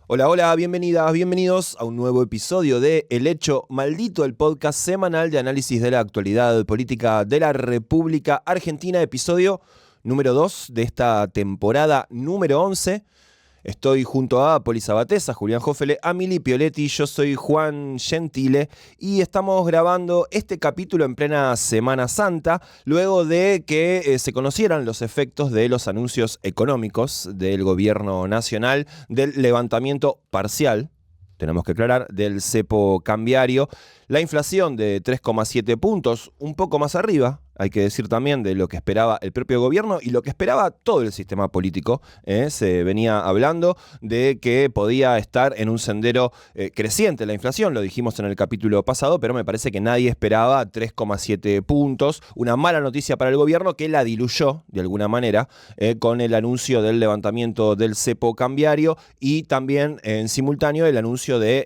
Hola, hola, bienvenidas, bienvenidos a un nuevo episodio de El Hecho Maldito, el podcast semanal de análisis de la actualidad política de la República Argentina, episodio número 2 de esta temporada número 11. Estoy junto a Poli Sabatesa, Julián Jófele, Amili Pioletti, yo soy Juan Gentile y estamos grabando este capítulo en plena Semana Santa, luego de que se conocieran los efectos de los anuncios económicos del gobierno nacional, del levantamiento parcial, tenemos que aclarar, del cepo cambiario, la inflación de 3,7 puntos, un poco más arriba, hay que decir también, de lo que esperaba el propio gobierno y lo que esperaba todo el sistema político. Se venía hablando de que podía estar en un sendero creciente la inflación, lo dijimos en el capítulo pasado, pero me parece que nadie esperaba 3,7 puntos. Una mala noticia para el gobierno que la diluyó de alguna manera con el anuncio del levantamiento del cepo cambiario y también en simultáneo el anuncio de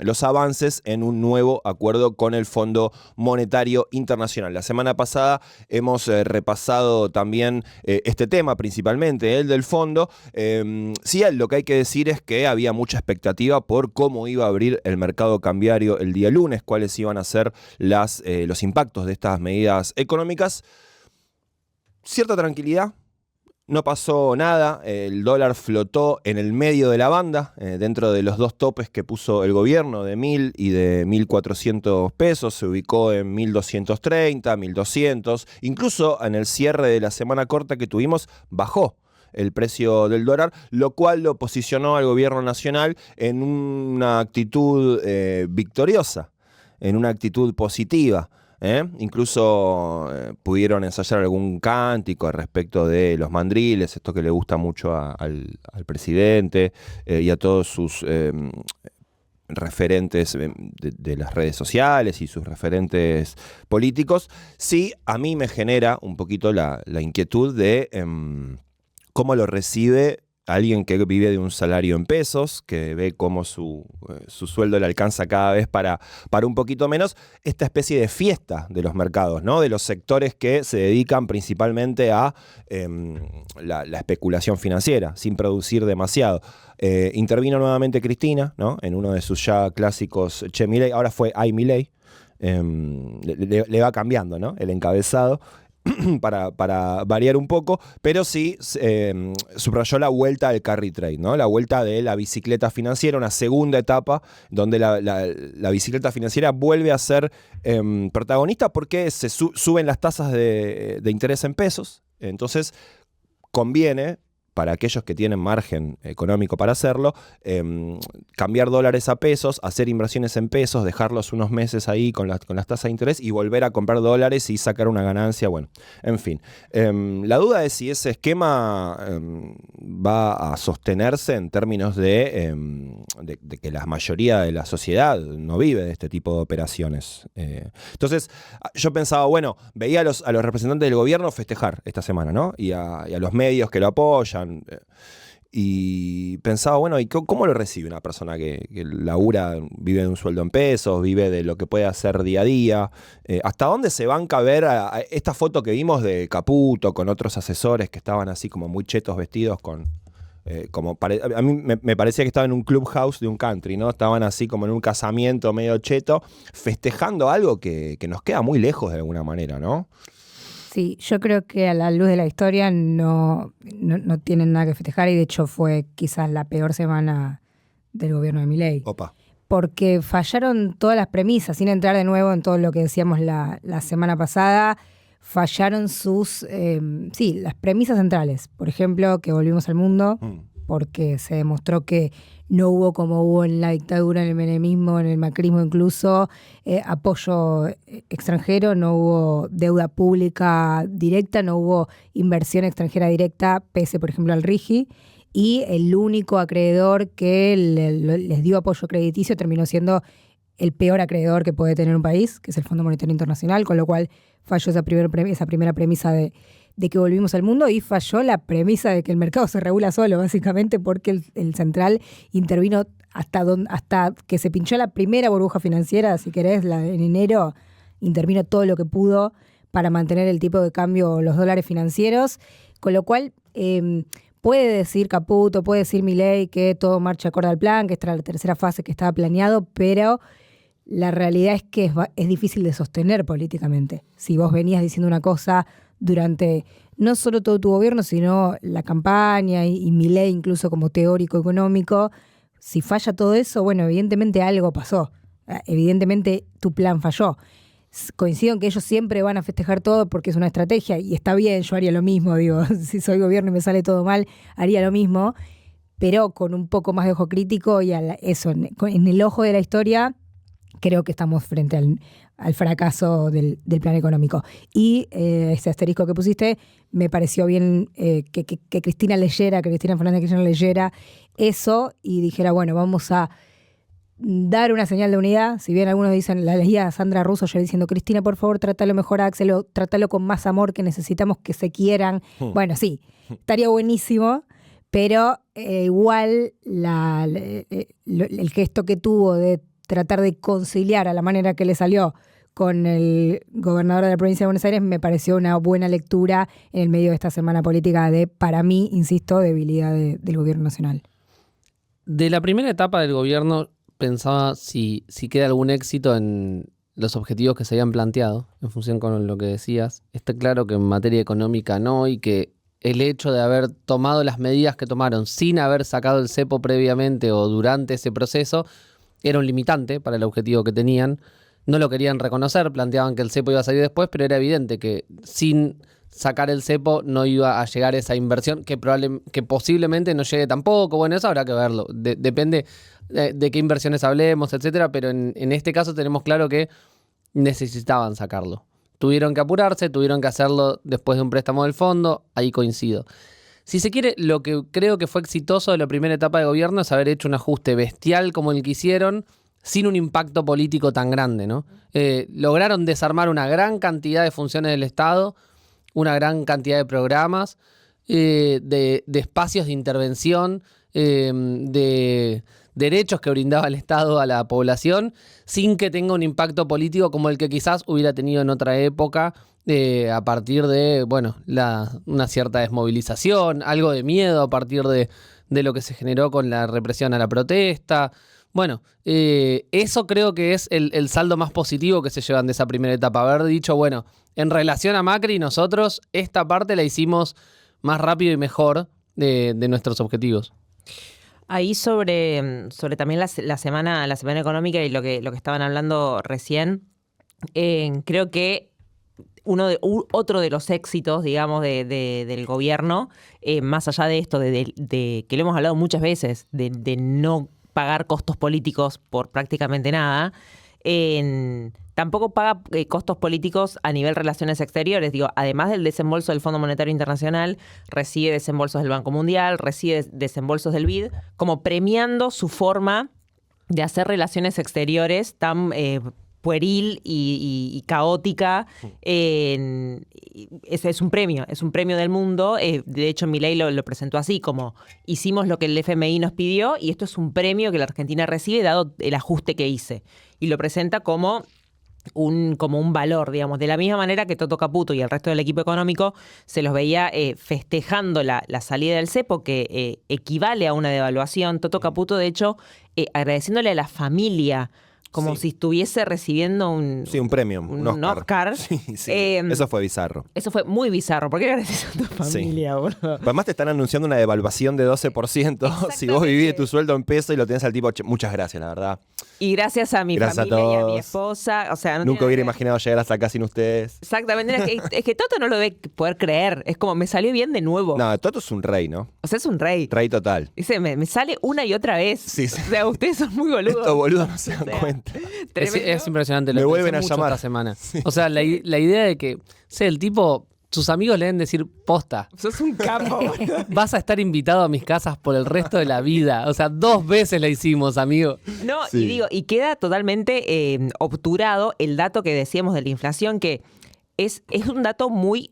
los avances en un nuevo acuerdo con el Fondo Monetario Internacional. La semana pasada hemos repasado también este tema, principalmente el del fondo. Sí, lo que hay que decir es que había mucha expectativa por cómo iba a abrir el mercado cambiario el día lunes, cuáles iban a ser los impactos de estas medidas económicas. Cierta tranquilidad. No pasó nada, el dólar flotó en el medio de la banda, dentro de los dos topes que puso el gobierno de 1.000 y de 1.400 pesos, se ubicó en 1.230, 1.200, incluso en el cierre de la semana corta que tuvimos bajó el precio del dólar, lo cual lo posicionó al gobierno nacional en una actitud victoriosa, en una actitud positiva. Incluso pudieron ensayar algún cántico respecto de los mandriles, esto que le gusta mucho al presidente y a todos sus referentes de las redes sociales y sus referentes políticos. Sí, a mí me genera un poquito la inquietud de cómo lo recibe alguien que vive de un salario en pesos, que ve cómo su sueldo le alcanza cada vez para un poquito menos, esta especie de fiesta de los mercados, ¿no? De los sectores que se dedican principalmente a la especulación financiera, sin producir demasiado. Intervino nuevamente Cristina, ¿no? En uno de sus ya clásicos Che Milei, ahora fue Ay Milei, le va cambiando, ¿no? El encabezado. Para variar un poco, pero sí subrayó la vuelta al carry trade, ¿no? La vuelta de la bicicleta financiera, una segunda etapa donde la bicicleta financiera vuelve a ser protagonista porque se suben las tasas de interés en pesos, entonces conviene para aquellos que tienen margen económico para hacerlo, cambiar dólares a pesos, hacer inversiones en pesos, dejarlos unos meses ahí con las tasas de interés y volver a comprar dólares y sacar una ganancia. Bueno, en fin. La duda es si ese esquema va a sostenerse en términos de que la mayoría de la sociedad no vive de este tipo de operaciones. Entonces, yo pensaba, bueno, veía a los representantes del gobierno festejar esta semana, ¿no? Y a los medios que lo apoyan. Y pensaba, bueno, ¿y cómo lo recibe una persona que labura, vive de un sueldo en pesos, vive de lo que puede hacer día a día? ¿Hasta dónde se banca ver a esta foto que vimos de Caputo con otros asesores que estaban así como muy chetos vestidos con... a mí me parecía que estaba en un clubhouse de un country, ¿no? Estaban así como en un casamiento medio cheto, festejando algo que nos queda muy lejos de alguna manera, ¿no? Sí, yo creo que a la luz de la historia no tienen nada que festejar y de hecho fue quizás la peor semana del gobierno de Milei. Opa. Porque fallaron todas las premisas, sin entrar de nuevo en todo lo que decíamos la semana pasada, fallaron las premisas centrales. Por ejemplo, que volvimos al mundo, porque se demostró que no hubo, como hubo en la dictadura, en el menemismo, en el macrismo incluso, apoyo extranjero, no hubo deuda pública directa, no hubo inversión extranjera directa, pese, por ejemplo, al RIGI, y el único acreedor que les dio apoyo crediticio terminó siendo el peor acreedor que puede tener un país, que es el Fondo Monetario Internacional, con lo cual falló esa primera premisa de que volvimos al mundo y falló la premisa de que el mercado se regula solo, básicamente porque el central intervino hasta que se pinchó la primera burbuja financiera, si querés, en enero, intervino todo lo que pudo para mantener el tipo de cambio, los dólares financieros, con lo cual puede decir Caputo, puede decir Milei que todo marcha acorde al plan, que esta era la tercera fase que estaba planeado, pero la realidad es que es difícil de sostener políticamente. Si vos venías diciendo una cosa durante no solo todo tu gobierno, sino la campaña y Milei incluso como teórico económico, si falla todo eso, bueno, evidentemente algo pasó. Evidentemente tu plan falló. Coincido en que ellos siempre van a festejar todo porque es una estrategia y está bien, yo haría lo mismo, digo, si soy gobierno y me sale todo mal, haría lo mismo, pero con un poco más de ojo crítico y eso, en el ojo de la historia, creo que estamos frente al fracaso del plan económico. Y ese asterisco que pusiste, me pareció bien que Cristina Fernández de Kirchner leyera eso y dijera, bueno, vamos a dar una señal de unidad. Si bien algunos dicen, la leía Sandra Russo yo diciendo, Cristina, por favor, trátalo mejor a Axel, trátalo con más amor, que necesitamos que se quieran. Bueno, sí, estaría buenísimo, pero igual el gesto que tuvo de tratar de conciliar a la manera que le salió con el gobernador de la provincia de Buenos Aires me pareció una buena lectura en el medio de esta semana política de, para mí, insisto, debilidad del gobierno nacional. De la primera etapa del gobierno pensaba si queda algún éxito en los objetivos que se habían planteado, en función con lo que decías. Está claro que en materia económica no, y que el hecho de haber tomado las medidas que tomaron sin haber sacado el cepo previamente o durante ese proceso era un limitante para el objetivo que tenían. No lo querían reconocer, planteaban que el cepo iba a salir después, pero era evidente que sin sacar el cepo no iba a llegar esa inversión, que posiblemente no llegue tampoco. Bueno, eso habrá que verlo. Depende de qué inversiones hablemos, etcétera, pero en este caso tenemos claro que necesitaban sacarlo. Tuvieron que apurarse, tuvieron que hacerlo después de un préstamo del fondo, ahí coincido. Si se quiere, lo que creo que fue exitoso de la primera etapa de gobierno es haber hecho un ajuste bestial como el que hicieron, sin un impacto político tan grande, ¿no? Lograron desarmar una gran cantidad de funciones del Estado, una gran cantidad de programas, de espacios de intervención, de derechos que brindaba el Estado a la población, sin que tenga un impacto político como el que quizás hubiera tenido en otra época, a partir de, bueno, una cierta desmovilización, algo de miedo a partir de lo que se generó con la represión a la protesta. Bueno, eso creo que es el saldo más positivo que se llevan de esa primera etapa. Haber dicho, bueno, en relación a Macri, nosotros esta parte la hicimos más rápido y mejor de nuestros objetivos. Ahí sobre también la semana económica y lo que estaban hablando recién, creo que otro de los éxitos, digamos, del gobierno, más allá de esto, de que lo hemos hablado muchas veces, de no pagar costos políticos por prácticamente nada, tampoco paga costos políticos a nivel relaciones exteriores. Digo, además del desembolso del Fondo Monetario Internacional, recibe desembolsos del Banco Mundial, recibe desembolsos del BID, como premiando su forma de hacer relaciones exteriores tan pueril y caótica. Ese es un premio del mundo. De hecho, Milei lo presentó así, como hicimos lo que el FMI nos pidió y esto es un premio que la Argentina recibe dado el ajuste que hice. Y lo presenta como un valor, digamos, de la misma manera que Toto Caputo y el resto del equipo económico se los veía festejando la salida del cepo, que equivale a una devaluación. Toto Caputo, de hecho, agradeciéndole a la familia como si estuviese recibiendo un premio, un Oscar. Sí. Eso fue bizarro. Eso fue muy bizarro. ¿Por qué agradeces a tu familia, boludo? Además te están anunciando una devaluación de 12%. Si vos vivís de tu sueldo en peso y lo tenés al tipo, muchas gracias, la verdad. Y gracias a mi familia y a mi esposa. O sea, nunca hubiera imaginado llegar hasta acá sin ustedes. Exactamente. Es que Toto no lo debe poder creer. Es como, me salió bien de nuevo. No, Toto es un rey, ¿no? O sea, es un rey. Rey total. Dice, me sale una y otra vez. Sí. O sea, ustedes son muy boludos. Estos boludos no se dan cuenta. Es impresionante. Me vuelven a llamar esta semana. Sí. O sea, la idea de que, el tipo, sus amigos le deben decir, posta. Sos un capo. Vas a estar invitado a mis casas por el resto de la vida. O sea, 2 veces la hicimos, amigo. No, sí. Y queda totalmente obturado el dato que decíamos de la inflación, que es un dato muy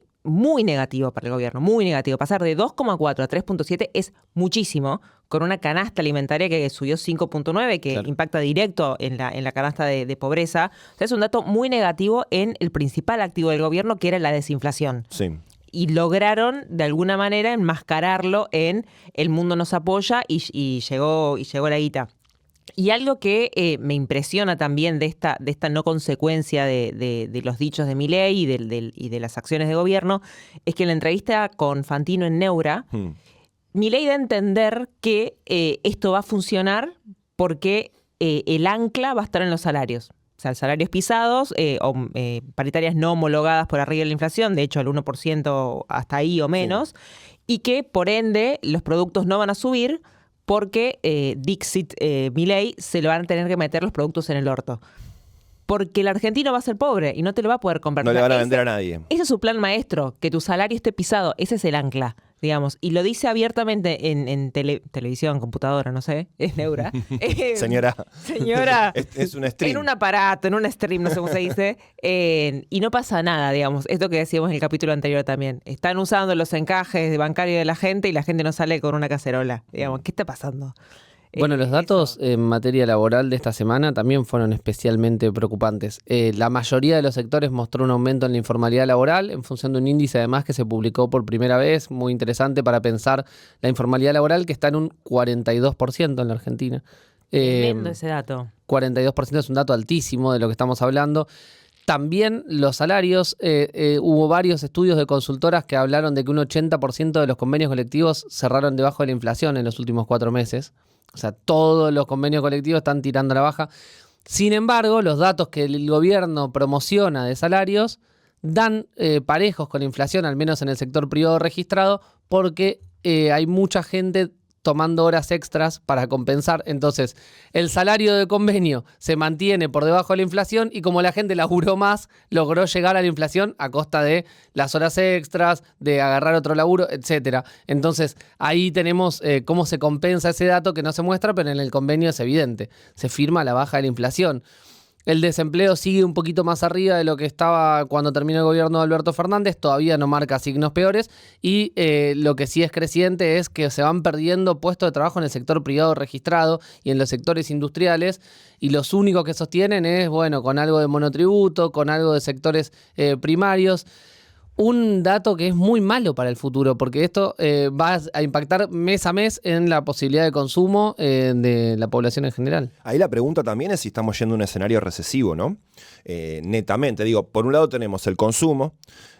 negativo para el gobierno, muy negativo. Pasar de 2,4 a 3,7 es muchísimo, con una canasta alimentaria que subió 5,9, que claro, impacta directo en la canasta de pobreza. O sea, es un dato muy negativo en el principal activo del gobierno, que era la desinflación. Sí. y lograron de alguna manera enmascararlo en el mundo nos apoya y llegó la guita. Y algo que me impresiona también de esta no consecuencia de los dichos de Milei y de las acciones de gobierno es que en la entrevista con Fantino en Neura, Milei da a entender que esto va a funcionar porque el ancla va a estar en los salarios. O sea, salarios pisados o paritarias no homologadas por arriba de la inflación, de hecho al 1% hasta ahí o menos, y que por ende los productos no van a subir porque Dixit Milei se lo van a tener que meter los productos en el orto. Porque el argentino va a ser pobre y no te lo va a poder comprar. No le van a vender a nadie. Ese es su plan maestro, que tu salario esté pisado. Ese es el ancla, digamos. Y lo dice abiertamente en televisión, computadora, no sé, es Neura. Señora. Es un stream. En un aparato, en un stream, no sé cómo se dice. Y no pasa nada, digamos. Esto que decíamos en el capítulo anterior también. Están usando los encajes de bancario de la gente y la gente no sale con una cacerola. Digamos, ¿qué está pasando? Bueno, los datos en materia laboral de esta semana también fueron especialmente preocupantes. La mayoría de los sectores mostró un aumento en la informalidad laboral en función de un índice además que se publicó por primera vez, muy interesante para pensar la informalidad laboral que está en un 42% en la Argentina. Tremendo ese dato. 42% es un dato altísimo de lo que estamos hablando. También los salarios, hubo varios estudios de consultoras que hablaron de que un 80% de los convenios colectivos cerraron debajo de la inflación en los últimos 4 meses. O sea, todos los convenios colectivos están tirando a la baja. Sin embargo, los datos que el gobierno promociona de salarios dan parejos con la inflación, al menos en el sector privado registrado, porque hay mucha gente tomando horas extras para compensar. Entonces, el salario de convenio se mantiene por debajo de la inflación y como la gente laburó más, logró llegar a la inflación a costa de las horas extras, de agarrar otro laburo, etcétera. Entonces, ahí tenemos cómo se compensa ese dato que no se muestra, pero en el convenio es evidente. Se firma la baja de la inflación. El desempleo sigue un poquito más arriba de lo que estaba cuando terminó el gobierno de Alberto Fernández, todavía no marca signos peores y lo que sí es creciente es que se van perdiendo puestos de trabajo en el sector privado registrado y en los sectores industriales y los únicos que sostienen es, bueno, con algo de monotributo, con algo de sectores primarios. Un dato que es muy malo para el futuro, porque esto va a impactar mes a mes en la posibilidad de consumo de la población en general. Ahí la pregunta también es si estamos yendo a un escenario recesivo, ¿no? Netamente, digo, por un lado tenemos el consumo,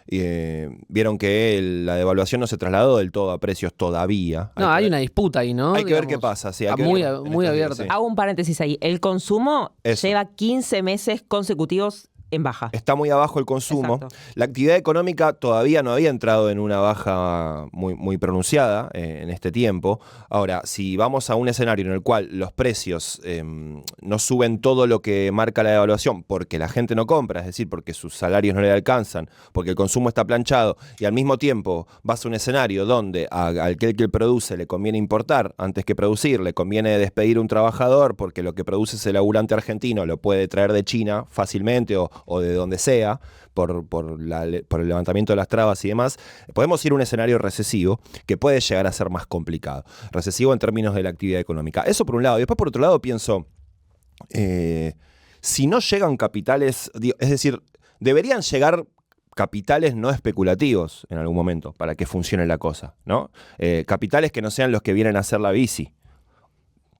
vieron que la devaluación no se trasladó del todo a precios todavía. Hay una disputa ahí, ¿no? Hay que ver qué pasa. Sí, hay que muy ver muy abierta. sí. Hago un paréntesis ahí. El consumo Eso. lleva 15 meses consecutivos en baja. Está muy abajo el consumo. Exacto. La actividad económica todavía no había entrado en una baja muy pronunciada en este tiempo. Ahora, si vamos a un escenario en el cual los precios no suben todo lo que marca la devaluación porque la gente no compra, es decir, porque sus salarios no le alcanzan, porque el consumo está planchado y al mismo tiempo vas a un escenario donde al que produce le conviene importar antes que producir, le conviene despedir a un trabajador porque lo que produce ese laburante argentino lo puede traer de China fácilmente o de donde sea, por el levantamiento de las trabas y demás, podemos ir a un escenario recesivo que puede llegar a ser más complicado. Recesivo en términos de la actividad económica. Eso por un lado. Y después por otro lado pienso, si no llegan capitales, es decir, deberían llegar capitales no especulativos en algún momento para que funcione la cosa, ¿no? Capitales que no sean los que vienen a hacer la bici.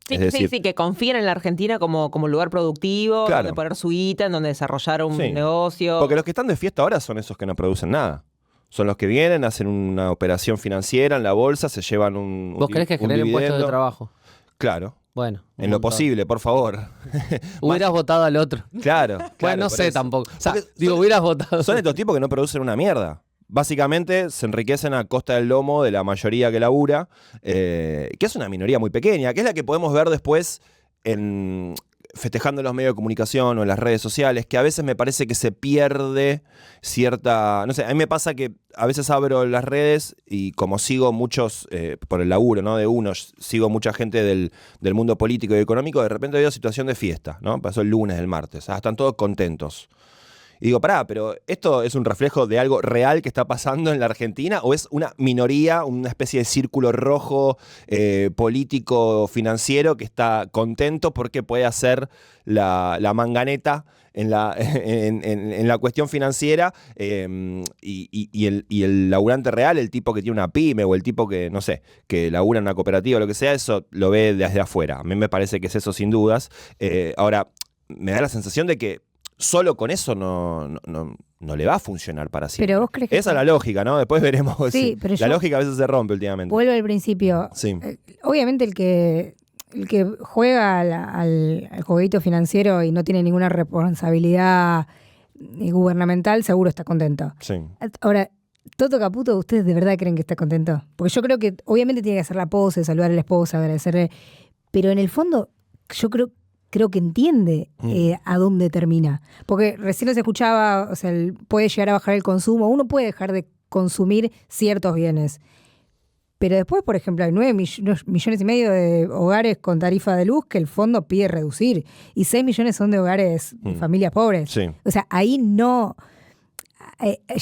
Sí, que confíen en la Argentina como lugar productivo, Claro. donde poner su guita, en donde desarrollar un Sí. negocio. Porque los que están de fiesta ahora son esos que no producen nada. Son los que vienen, hacen una operación financiera en la bolsa, se llevan un ¿Vos querés que generen puestos de dividendo. trabajo? Claro. Bueno. En lo posible, por favor. Hubieras votado al otro. Claro. Bueno, no por sé eso. tampoco. O sea, Porque digo, hubieras votado. son estos tipos que no producen una mierda. Básicamente se enriquecen a costa del lomo de la mayoría que labura, que es una minoría muy pequeña, que es la que podemos ver después festejando en los medios de comunicación o en las redes sociales, que a veces me parece que se pierde cierta... No sé, a mí me pasa que a veces abro las redes y como sigo muchos, por el laburo, ¿no? De uno, sigo mucha gente del mundo político y económico, de repente veo situación de fiesta, ¿no? Pasó el lunes, el martes, están todos contentos. Y digo, pará, pero ¿esto es un reflejo de algo real que está pasando en la Argentina o es una minoría, una especie de círculo rojo político, financiero que está contento porque puede hacer la manganeta en la cuestión financiera y el laburante real, el tipo que tiene una pyme o el tipo que, no sé, que labura en una cooperativa o lo que sea, eso lo ve desde afuera. A mí me parece que es eso sin dudas. Ahora, me da la sensación de que solo con eso no le va a funcionar para siempre. Pero vos crees que... Esa es la lógica, ¿no? Después veremos. Sí, pero la lógica a veces se rompe últimamente. Vuelvo al principio. Sí. Obviamente el que juega al jueguito financiero y no tiene ninguna responsabilidad gubernamental, seguro está contento. Sí. Ahora, Toto Caputo, ¿ustedes de verdad creen que está contento? Porque yo creo que obviamente tiene que hacer la pose, saludar a la esposa, agradecerle, pero en el fondo yo creo que entiende a dónde termina. Porque recién nos escuchaba, o sea, puede llegar a bajar el consumo, uno puede dejar de consumir ciertos bienes. Pero después, por ejemplo, hay 9,5 millones de hogares con tarifa de luz que el fondo pide reducir. Y 6 millones son de hogares de familias pobres. Sí. O sea, ahí no...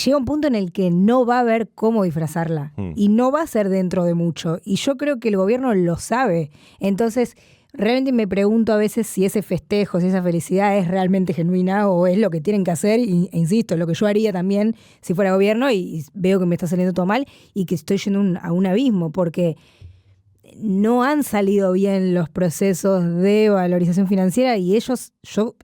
llega un punto en el que no va a haber cómo disfrazarla. Y no va a ser dentro de mucho. Y yo creo que el gobierno lo sabe. Entonces, realmente me pregunto a veces si ese festejo, si esa felicidad es realmente genuina o es lo que tienen que hacer. E insisto, lo que yo haría también si fuera gobierno y veo que me está saliendo todo mal y que estoy yendo a un abismo porque no han salido bien los procesos de valorización financiera y ellos, yo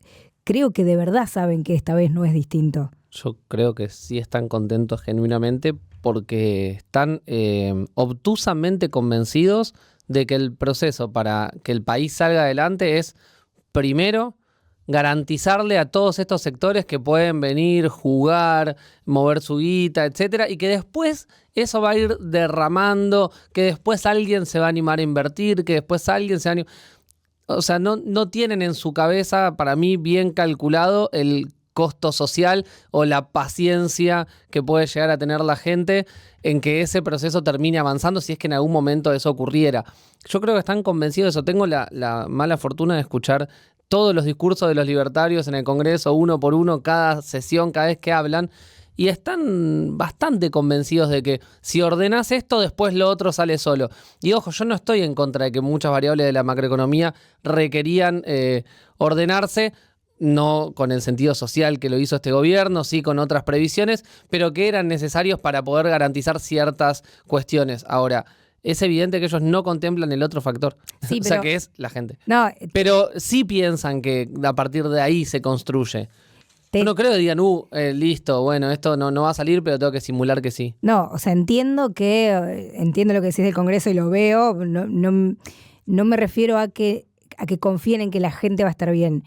creo que de verdad saben que esta vez no es distinto. Yo creo que sí están contentos genuinamente porque están obtusamente convencidos de que el proceso para que el país salga adelante es, primero, garantizarle a todos estos sectores que pueden venir, jugar, mover su guita, etcétera, y que después eso va a ir derramando, que después alguien se va a animar a invertir, que después alguien se va a animar... O sea, no tienen en su cabeza, para mí, bien calculado el costo social o la paciencia que puede llegar a tener la gente en que ese proceso termine avanzando si es que en algún momento eso ocurriera. Yo creo que están convencidos de eso. Tengo la mala fortuna de escuchar todos los discursos de los libertarios en el Congreso, uno por uno, cada sesión, cada vez que hablan, y están bastante convencidos de que si ordenás esto, después lo otro sale solo. Y ojo, yo no estoy en contra de que muchas variables de la macroeconomía requerían ordenarse, no con el sentido social que lo hizo este gobierno, sí con otras previsiones, pero que eran necesarios para poder garantizar ciertas cuestiones. Ahora, es evidente que ellos no contemplan el otro factor, Sí, o sea, que es la gente. No, Pero sí piensan que a partir de ahí se construye. Yo no creo que digan, listo, bueno, esto no va a salir, pero tengo que simular que sí. No, o sea, entiendo lo que decís del Congreso y lo veo, no me refiero a que confíen en que la gente va a estar bien.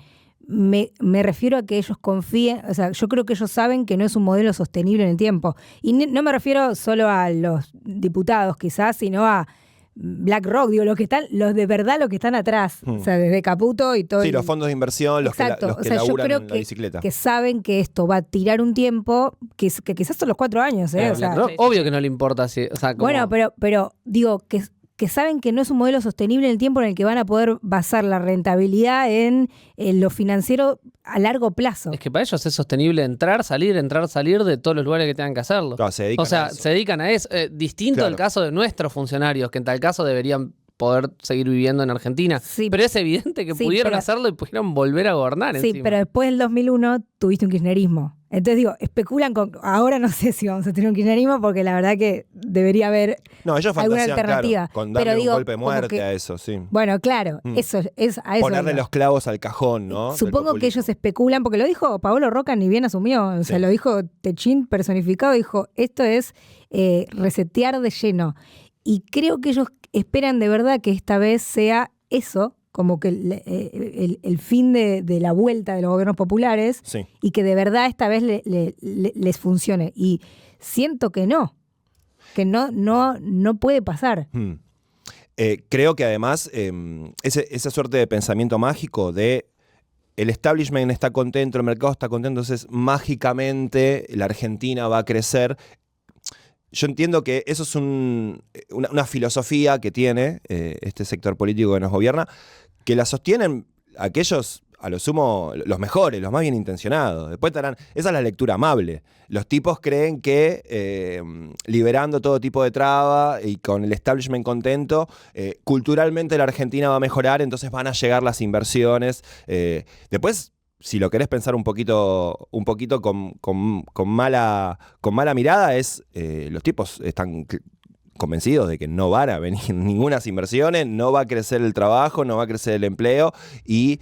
Me refiero a que ellos confíen, o sea, yo creo que ellos saben que no es un modelo sostenible en el tiempo. Y no me refiero solo a los diputados quizás, sino a BlackRock, digo, los de verdad los que están atrás, o sea, desde Caputo y todo. Sí, los fondos de inversión, los Exacto. que Yo laburan creo en la bicicleta. que saben que esto va a tirar un tiempo, que quizás son los 4 años, ¿eh? O sea, BlackRock, obvio que no le importa. O sea, como... bueno, pero digo que saben que no es un modelo sostenible en el tiempo en el que van a poder basar la rentabilidad en lo financiero a largo plazo. Es que para ellos es sostenible entrar, salir de todos los lugares que tengan que hacerlo. Claro, se dedican o sea, a eso. se dedican a eso. Distinto Claro. al caso de nuestros funcionarios, que en tal caso deberían poder seguir viviendo en Argentina. Sí, pero es evidente que sí, pudieron pero- hacerlo y pudieron volver a gobernar Sí, encima. pero después del 2001 tuviste un kirchnerismo. Entonces digo, especulan con... Ahora no sé si vamos a tener un kirchnerismo porque la verdad que debería haber... No, ellos alguna fantasean, alternativa. claro, con darle Pero digo, un golpe de como muerte que- a eso, sí. Bueno, claro, eso es a eso. Ponerle iba. los clavos al cajón, ¿no? Supongo Del que populismo. ellos especulan, porque lo dijo Paolo Roca, ni bien asumió, o sea, Sí. lo dijo Techín personificado, dijo, esto es resetear de lleno. Y creo que ellos esperan de verdad que esta vez sea eso, como que el fin de la vuelta de los gobiernos populares, Sí. y que de verdad esta vez les funcione. Y siento que no puede pasar. Creo que además esa suerte de pensamiento mágico de el establishment está contento, el mercado está contento, entonces mágicamente la Argentina va a crecer. Yo entiendo que eso es una filosofía que tiene este sector político que nos gobierna, que la sostienen aquellos a lo sumo los mejores, los más bien intencionados. Después estarán, esa es la lectura amable. Los tipos creen que liberando todo tipo de traba y con el establishment contento, culturalmente la Argentina va a mejorar, entonces van a llegar las inversiones. Después, si lo querés pensar un poquito con mala mirada, los tipos están convencidos de que no van a venir ninguna inversiones, no va a crecer el trabajo, no va a crecer el empleo y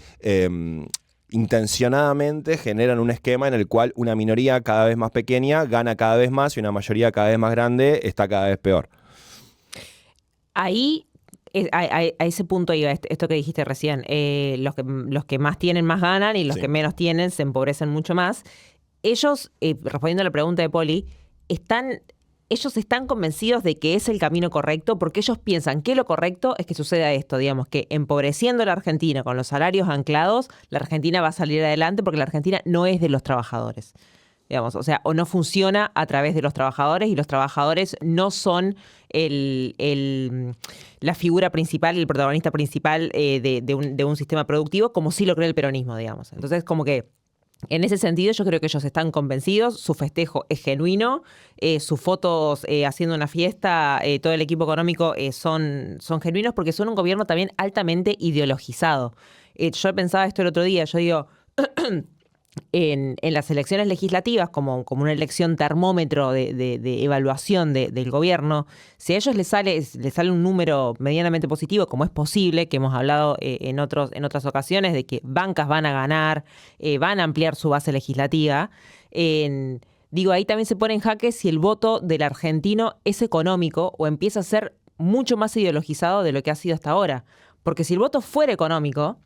intencionadamente generan un esquema en el cual una minoría cada vez más pequeña gana cada vez más y una mayoría cada vez más grande está cada vez peor. Ahí, a ese punto iba esto que dijiste recién. Los que más tienen más ganan y los que menos tienen se empobrecen mucho más. Ellos, respondiendo a la pregunta de Poli, ellos están convencidos de que es el camino correcto porque ellos piensan que lo correcto es que suceda esto, digamos, que empobreciendo a la Argentina con los salarios anclados, la Argentina va a salir adelante porque la Argentina no es de los trabajadores. Digamos, o sea, o no funciona a través de los trabajadores y los trabajadores no son la figura principal, el protagonista principal de un sistema productivo, como sí lo cree el peronismo, digamos. Entonces, como que en ese sentido yo creo que ellos están convencidos, su festejo es genuino, sus fotos haciendo una fiesta, todo el equipo económico son genuinos porque son un gobierno también altamente ideologizado. Yo pensaba esto el otro día, yo digo... En las elecciones legislativas, como una elección termómetro de evaluación del gobierno, si a ellos les sale un número medianamente positivo, como es posible, que hemos hablado en otras ocasiones, de que bancas van a ganar, van a ampliar su base legislativa, ahí también se pone en jaque si el voto del argentino es económico o empieza a ser mucho más ideologizado de lo que ha sido hasta ahora. Porque si el voto fuera económico,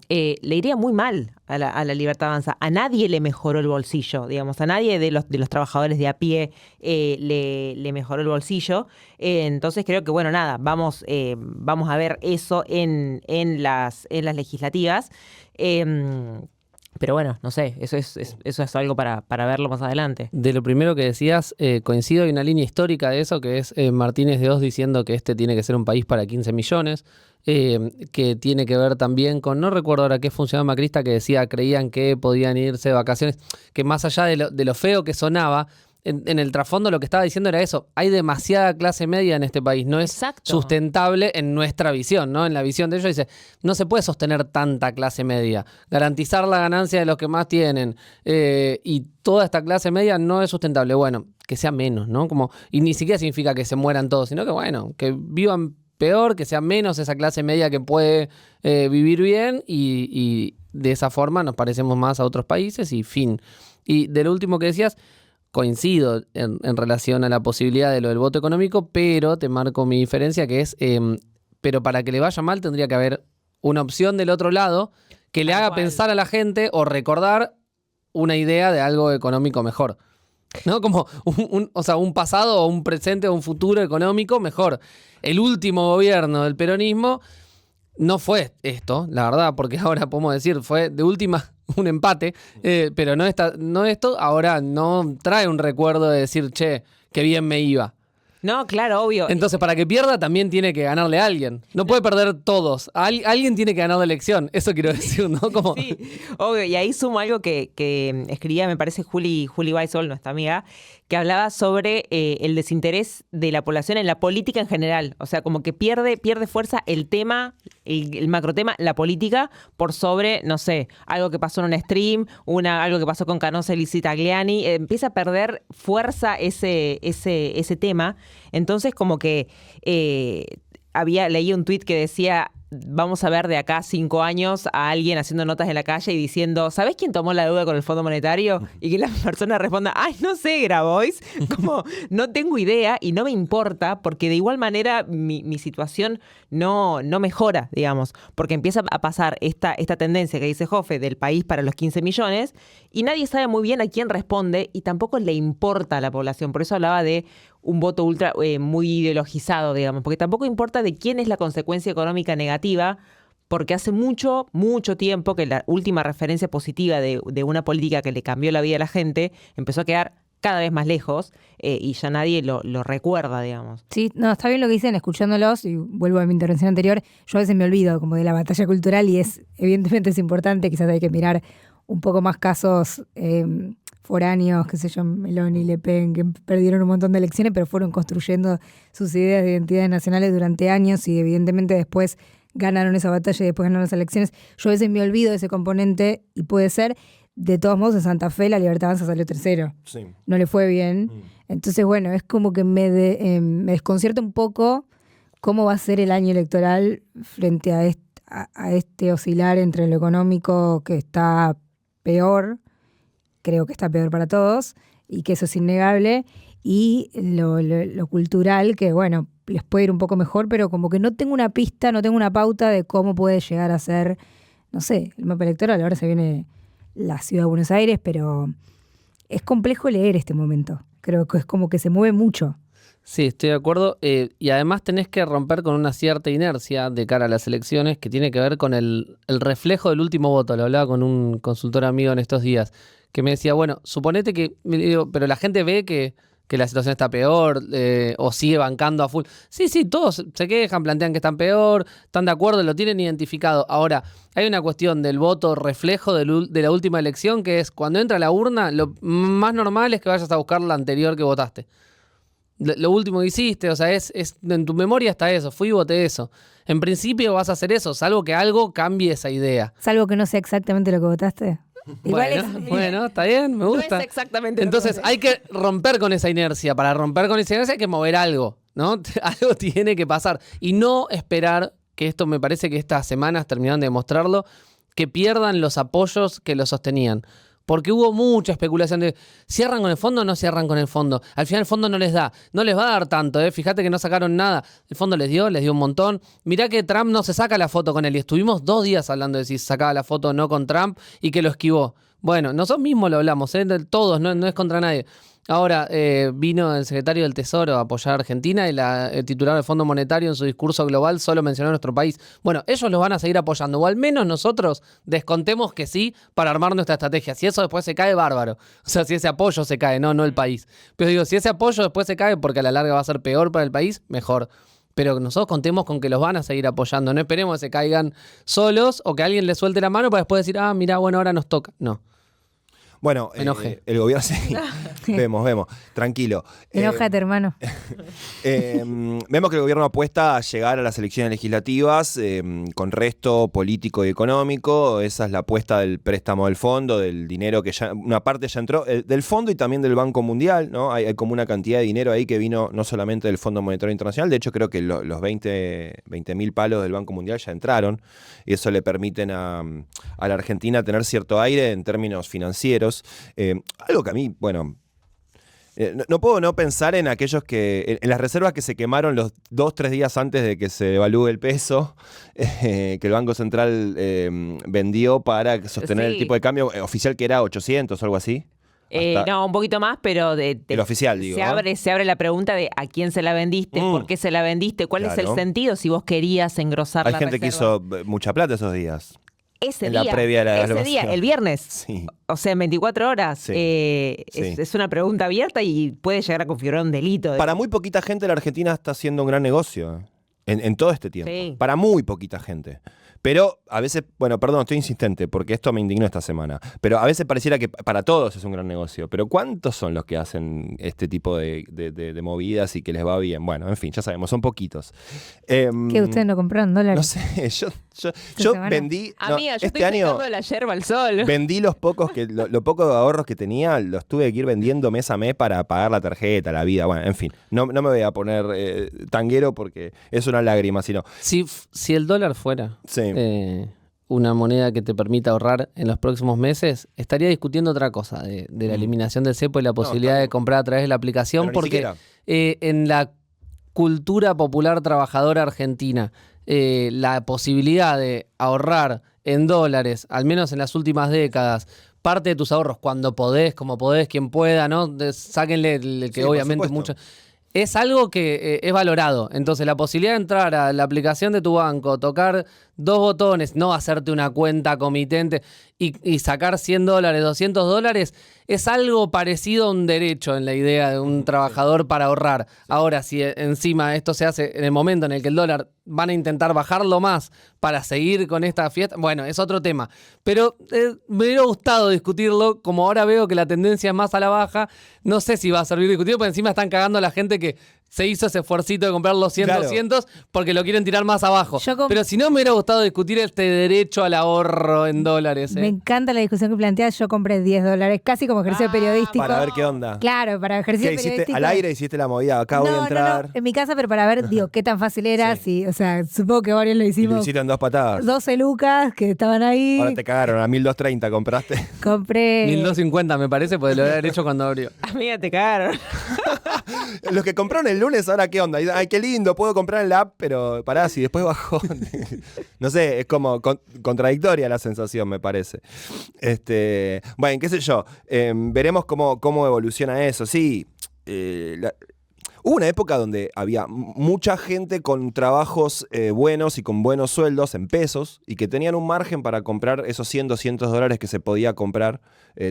le iría muy mal a la Libertad Avanza. A nadie le mejoró el bolsillo, digamos. A nadie de los trabajadores de a pie le mejoró el bolsillo. Entonces creo que, bueno, nada, vamos a ver eso en las legislativas. Pero bueno, no sé, eso es algo para verlo más adelante. De lo primero que decías, coincido, hay una línea histórica de eso, que es Martínez de Oz diciendo que este tiene que ser un país para 15 millones, que tiene que ver también con, no recuerdo ahora qué funcionario macrista que decía, creían que podían irse de vacaciones, que más allá de lo feo que sonaba, en el trasfondo lo que estaba diciendo era eso, hay demasiada clase media en este país, no es Exacto. sustentable en nuestra visión, ¿no? En la visión de ellos dice, no se puede sostener tanta clase media, garantizar la ganancia de los que más tienen y toda esta clase media no es sustentable. Bueno, que sea menos, ¿no? Y ni siquiera significa que se mueran todos, sino que bueno, que vivan peor, que sea menos esa clase media que puede vivir bien y de esa forma nos parecemos más a otros países y fin. Y de lo último que decías, coincido en relación a la posibilidad de lo del voto económico, pero te marco mi diferencia que es, pero para que le vaya mal tendría que haber una opción del otro lado que le haga pensar a la gente o recordar una idea de algo económico mejor. ¿No? Como un pasado o un presente o un futuro económico mejor. El último gobierno del peronismo no fue esto, la verdad, porque ahora podemos decir, fue de última un empate, pero no esto, ahora no trae un recuerdo de decir, che, qué bien me iba. No, claro, obvio. Entonces, para que pierda también tiene que ganarle a alguien. No puede perder todos. Alguien tiene que ganar la elección. Eso quiero decir, ¿no? Como... Sí, obvio. Y ahí sumo algo que escribía, me parece, Juli Weissol, nuestra amiga, que hablaba sobre el desinterés de la población en la política en general. O sea, como que pierde fuerza el tema, el macrotema, la política, por sobre, no sé, algo que pasó en un stream, algo que pasó con Canosa y Lizzie Tagliani. Empieza a perder fuerza ese tema. Entonces, como que leí un tuit que decía, vamos a ver de acá 5 años a alguien haciendo notas en la calle y diciendo, ¿sabés quién tomó la deuda con el Fondo Monetario? Y que la persona responda, ay, no sé, Grabois, como no tengo idea y no me importa, porque de igual manera mi situación no mejora, digamos, porque empieza a pasar esta tendencia que dice Joffe del país para los 15 millones y nadie sabe muy bien a quién responde y tampoco le importa a la población. Por eso hablaba de un voto ultra muy ideologizado, digamos, porque tampoco importa de quién es la consecuencia económica negativa, porque hace mucho, mucho tiempo que la última referencia positiva de una política que le cambió la vida a la gente empezó a quedar cada vez más lejos y ya nadie lo recuerda, digamos. Sí, no, está bien lo que dicen, escuchándolos, y vuelvo a mi intervención anterior, yo a veces me olvido como de la batalla cultural y evidentemente es importante, quizás hay que mirar un poco más casos foráneos, qué sé yo, Meloni, Le Pen, que perdieron un montón de elecciones, pero fueron construyendo sus ideas de identidades nacionales durante años y evidentemente después ganaron esa batalla y después ganaron las elecciones. Yo a veces me olvido de ese componente y puede ser, de todos modos, en Santa Fe la Libertad Avanza salió tercero. Sí. No le fue bien. Entonces, bueno, es como que me desconcierta un poco cómo va a ser el año electoral frente a este oscilar entre lo económico, que está peor, creo que está peor para todos, y que eso es innegable, y lo cultural, que bueno, les puede ir un poco mejor, pero como que no tengo una pista, no tengo una pauta de cómo puede llegar a ser, no sé, el mapa electoral. Ahora se viene la ciudad de Buenos Aires, pero es complejo leer este momento. Creo que es como que se mueve mucho. Sí, estoy de acuerdo. Y además tenés que romper con una cierta inercia de cara a las elecciones que tiene que ver con el reflejo del último voto. Lo hablaba con un consultor amigo en estos días, que me decía, bueno, suponete que, pero la gente ve que la situación está peor o sigue bancando a full. Sí, todos se quejan, plantean que están peor, están de acuerdo, lo tienen identificado. Ahora, hay una cuestión del voto reflejo de la última elección, que es cuando entra a la urna, lo más normal es que vayas a buscar la anterior que votaste. Lo último que hiciste, o sea, es en tu memoria está eso, fui y voté eso. En principio vas a hacer eso, salvo que algo cambie esa idea. Salvo que no sea exactamente lo que votaste. Bueno, está bien, me gusta. No es exactamente Entonces lo que hay que romper con esa inercia. Para romper con esa inercia hay que mover algo, ¿no? Algo tiene que pasar. Y no esperar, que esto me parece que estas semanas terminaron de demostrarlo, que pierdan los apoyos que lo sostenían. Porque hubo mucha especulación de ¿cierran con el fondo o no cierran con el fondo? Al final el fondo no les da. No les va a dar tanto, ¿eh? Fíjate que no sacaron nada. El fondo les dio un montón. Mirá que Trump no se saca la foto con él. Y estuvimos 2 días hablando de si se sacaba la foto o no con Trump y que lo esquivó. Bueno, nosotros mismos lo hablamos, de todos, no es contra nadie. Ahora vino el secretario del Tesoro a apoyar a Argentina y el titular del Fondo Monetario en su discurso global solo mencionó a nuestro país. Bueno, ellos los van a seguir apoyando, o al menos nosotros descontemos que sí para armar nuestra estrategia. Si eso después se cae, bárbaro. O sea, si ese apoyo se cae, no el país. Pero digo, si ese apoyo después se cae porque a la larga va a ser peor para el país, mejor. Pero nosotros contemos con que los van a seguir apoyando. No esperemos que se caigan solos o que alguien les suelte la mano para después decir, mira, bueno, ahora nos toca. No. Bueno, el gobierno sí. Vemos, tranquilo. Enójate, hermano. Vemos que el gobierno apuesta a llegar a las elecciones legislativas con resto político y económico. Esa es la apuesta del préstamo del fondo, del dinero que ya, una parte ya entró, del fondo y también del Banco Mundial, ¿no? Hay como una cantidad de dinero ahí que vino no solamente del Fondo Monetario Internacional, de hecho creo que los 20.000 palos del Banco Mundial ya entraron y eso le permiten a la Argentina tener cierto aire en términos financieros. Algo que a mí, bueno, no puedo no pensar en aquellos en las reservas que se quemaron los 2-3 días antes de que se devalúe el peso, que el Banco Central vendió para sostener el tipo de cambio oficial que era 800 o algo así. No, un poquito más, pero el oficial, digo. Se abre la pregunta de a quién se la vendiste, por qué se la vendiste, cuál es el sentido si vos querías engrosar la reserva. Hay gente que hizo mucha plata esos días. Ese día, el viernes, sí. O sea, en 24 horas, sí. Es una pregunta abierta y puede llegar a configurar un delito. Para muy poquita gente la Argentina está haciendo un gran negocio en todo este tiempo. Sí. Para muy poquita gente. Pero a veces, bueno, perdón, estoy insistente porque esto me indignó esta semana, pero a veces pareciera que para todos es un gran negocio, pero ¿cuántos son los que hacen este tipo de movidas y que les va bien? Bueno, en fin, ya sabemos, son poquitos. ¿Qué ustedes no compraron dólares? No sé, yo vendí... Amiga, yo este estoy año sacando la yerba al sol. Vendí los pocos ahorros que tenía, los tuve que ir vendiendo mes a mes para pagar la tarjeta, la vida, bueno, en fin, no me voy a poner tanguero porque es una lágrima, sino... Si el dólar fuera... Sí. Una moneda que te permita ahorrar en los próximos meses, estaría discutiendo otra cosa de la eliminación del cepo y la posibilidad de comprar a través de la aplicación, pero porque en la cultura popular trabajadora argentina, la posibilidad de ahorrar en dólares, al menos en las últimas décadas, parte de tus ahorros cuando podés, como podés, quien pueda, ¿no? Sáquenle el que sí, obviamente mucho... Es algo que es valorado. Entonces, la posibilidad de entrar a la aplicación de tu banco, tocar 2 botones, no hacerte una cuenta comitente y sacar $100, $200, es algo parecido a un derecho en la idea de un trabajador para ahorrar. Ahora, si encima esto se hace en el momento en el que el dólar van a intentar bajarlo más para seguir con esta fiesta, bueno, es otro tema. Pero me hubiera gustado discutirlo, como ahora veo que la tendencia es más a la baja, no sé si va a servir discutirlo, porque encima están cagando a la gente que se hizo ese esfuercito de comprar los 100, Claro. 200 porque lo quieren tirar más abajo. Pero si no, me hubiera gustado discutir este derecho al ahorro en dólares. Me encanta la discusión que planteas. Yo compré $10, casi como ejercicio periodístico. Para ver qué onda. Claro, para ejercicio ¿Qué hiciste? periodístico. Al aire hiciste la movida. Acá voy a entrar. No, en mi casa, pero para ver, digo, qué tan fácil era. Sí. O sea, supongo que varios lo Y lo hicimos. hiciste en 2 patadas. 12 lucas que estaban ahí. Ahora te cagaron, a 1.230 compraste. Compré. 1250 me parece, porque lo había hecho cuando abrió. Amiga, te cagaron. Los que compraron el lunes, ¿ahora qué onda? Ay, qué lindo, puedo comprar en la app, pero pará, si después bajó. No sé, es como contradictoria la sensación, me parece. Bueno, qué sé yo. Veremos cómo evoluciona eso. Sí, hubo una época donde había mucha gente con trabajos buenos y con buenos sueldos en pesos y que tenían un margen para comprar esos $100, $200 que se podía comprar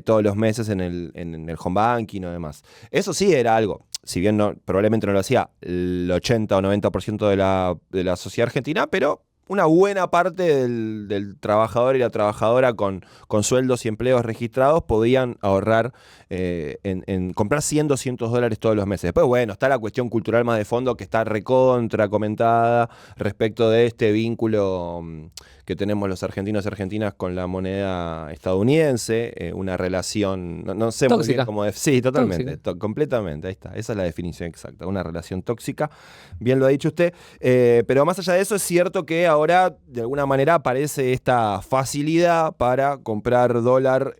todos los meses en el home banking o demás. Eso sí era algo, si bien probablemente no lo hacía el 80 o 90% de la sociedad argentina, pero una buena parte del trabajador y la trabajadora con sueldos y empleos registrados podían ahorrar en comprar $100, $200 todos los meses. Después, bueno, está la cuestión cultural más de fondo que está recontra comentada respecto de este vínculo que tenemos los argentinos y argentinas con la moneda estadounidense, una relación, no sé muy bien cómo sí, totalmente, completamente, ahí está, esa es la definición exacta, una relación tóxica, bien lo ha dicho usted, pero más allá de eso es cierto que ahora de alguna manera aparece esta facilidad para comprar dólar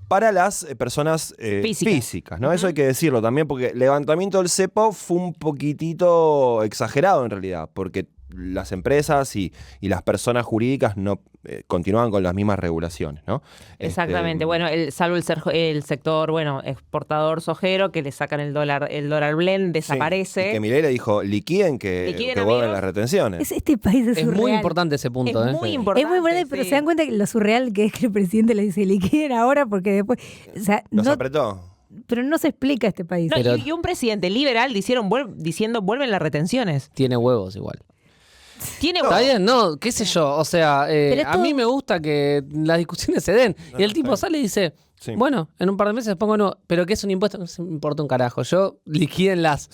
para las personas físicas, ¿no? Eso hay que decirlo también, porque el levantamiento del cepo fue un poquitito exagerado en realidad, porque las empresas y las personas jurídicas no continúan con las mismas regulaciones, ¿no? Exactamente. Bueno, salvo el sector, exportador sojero, que le sacan el dólar blend, desaparece. Sí, y que Milei le dijo, liquiden que vuelvan las retenciones. Este país es surreal. Muy importante ese punto. Es muy importante. Es muy importante, pero se dan cuenta que lo surreal que es que el presidente le dice liquiden ahora porque después... O sea, Nos apretó. Pero no se explica este país. No, y un presidente liberal diciendo vuelven las retenciones. Tiene huevos igual. Está bien, no, qué sé yo. O sea, a mí me gusta que las discusiones se den. Y el tipo sale y dice, bueno, en un par de meses pongo no, pero ¿qué es un impuesto? No se me importa un carajo. Yo liquídenlas.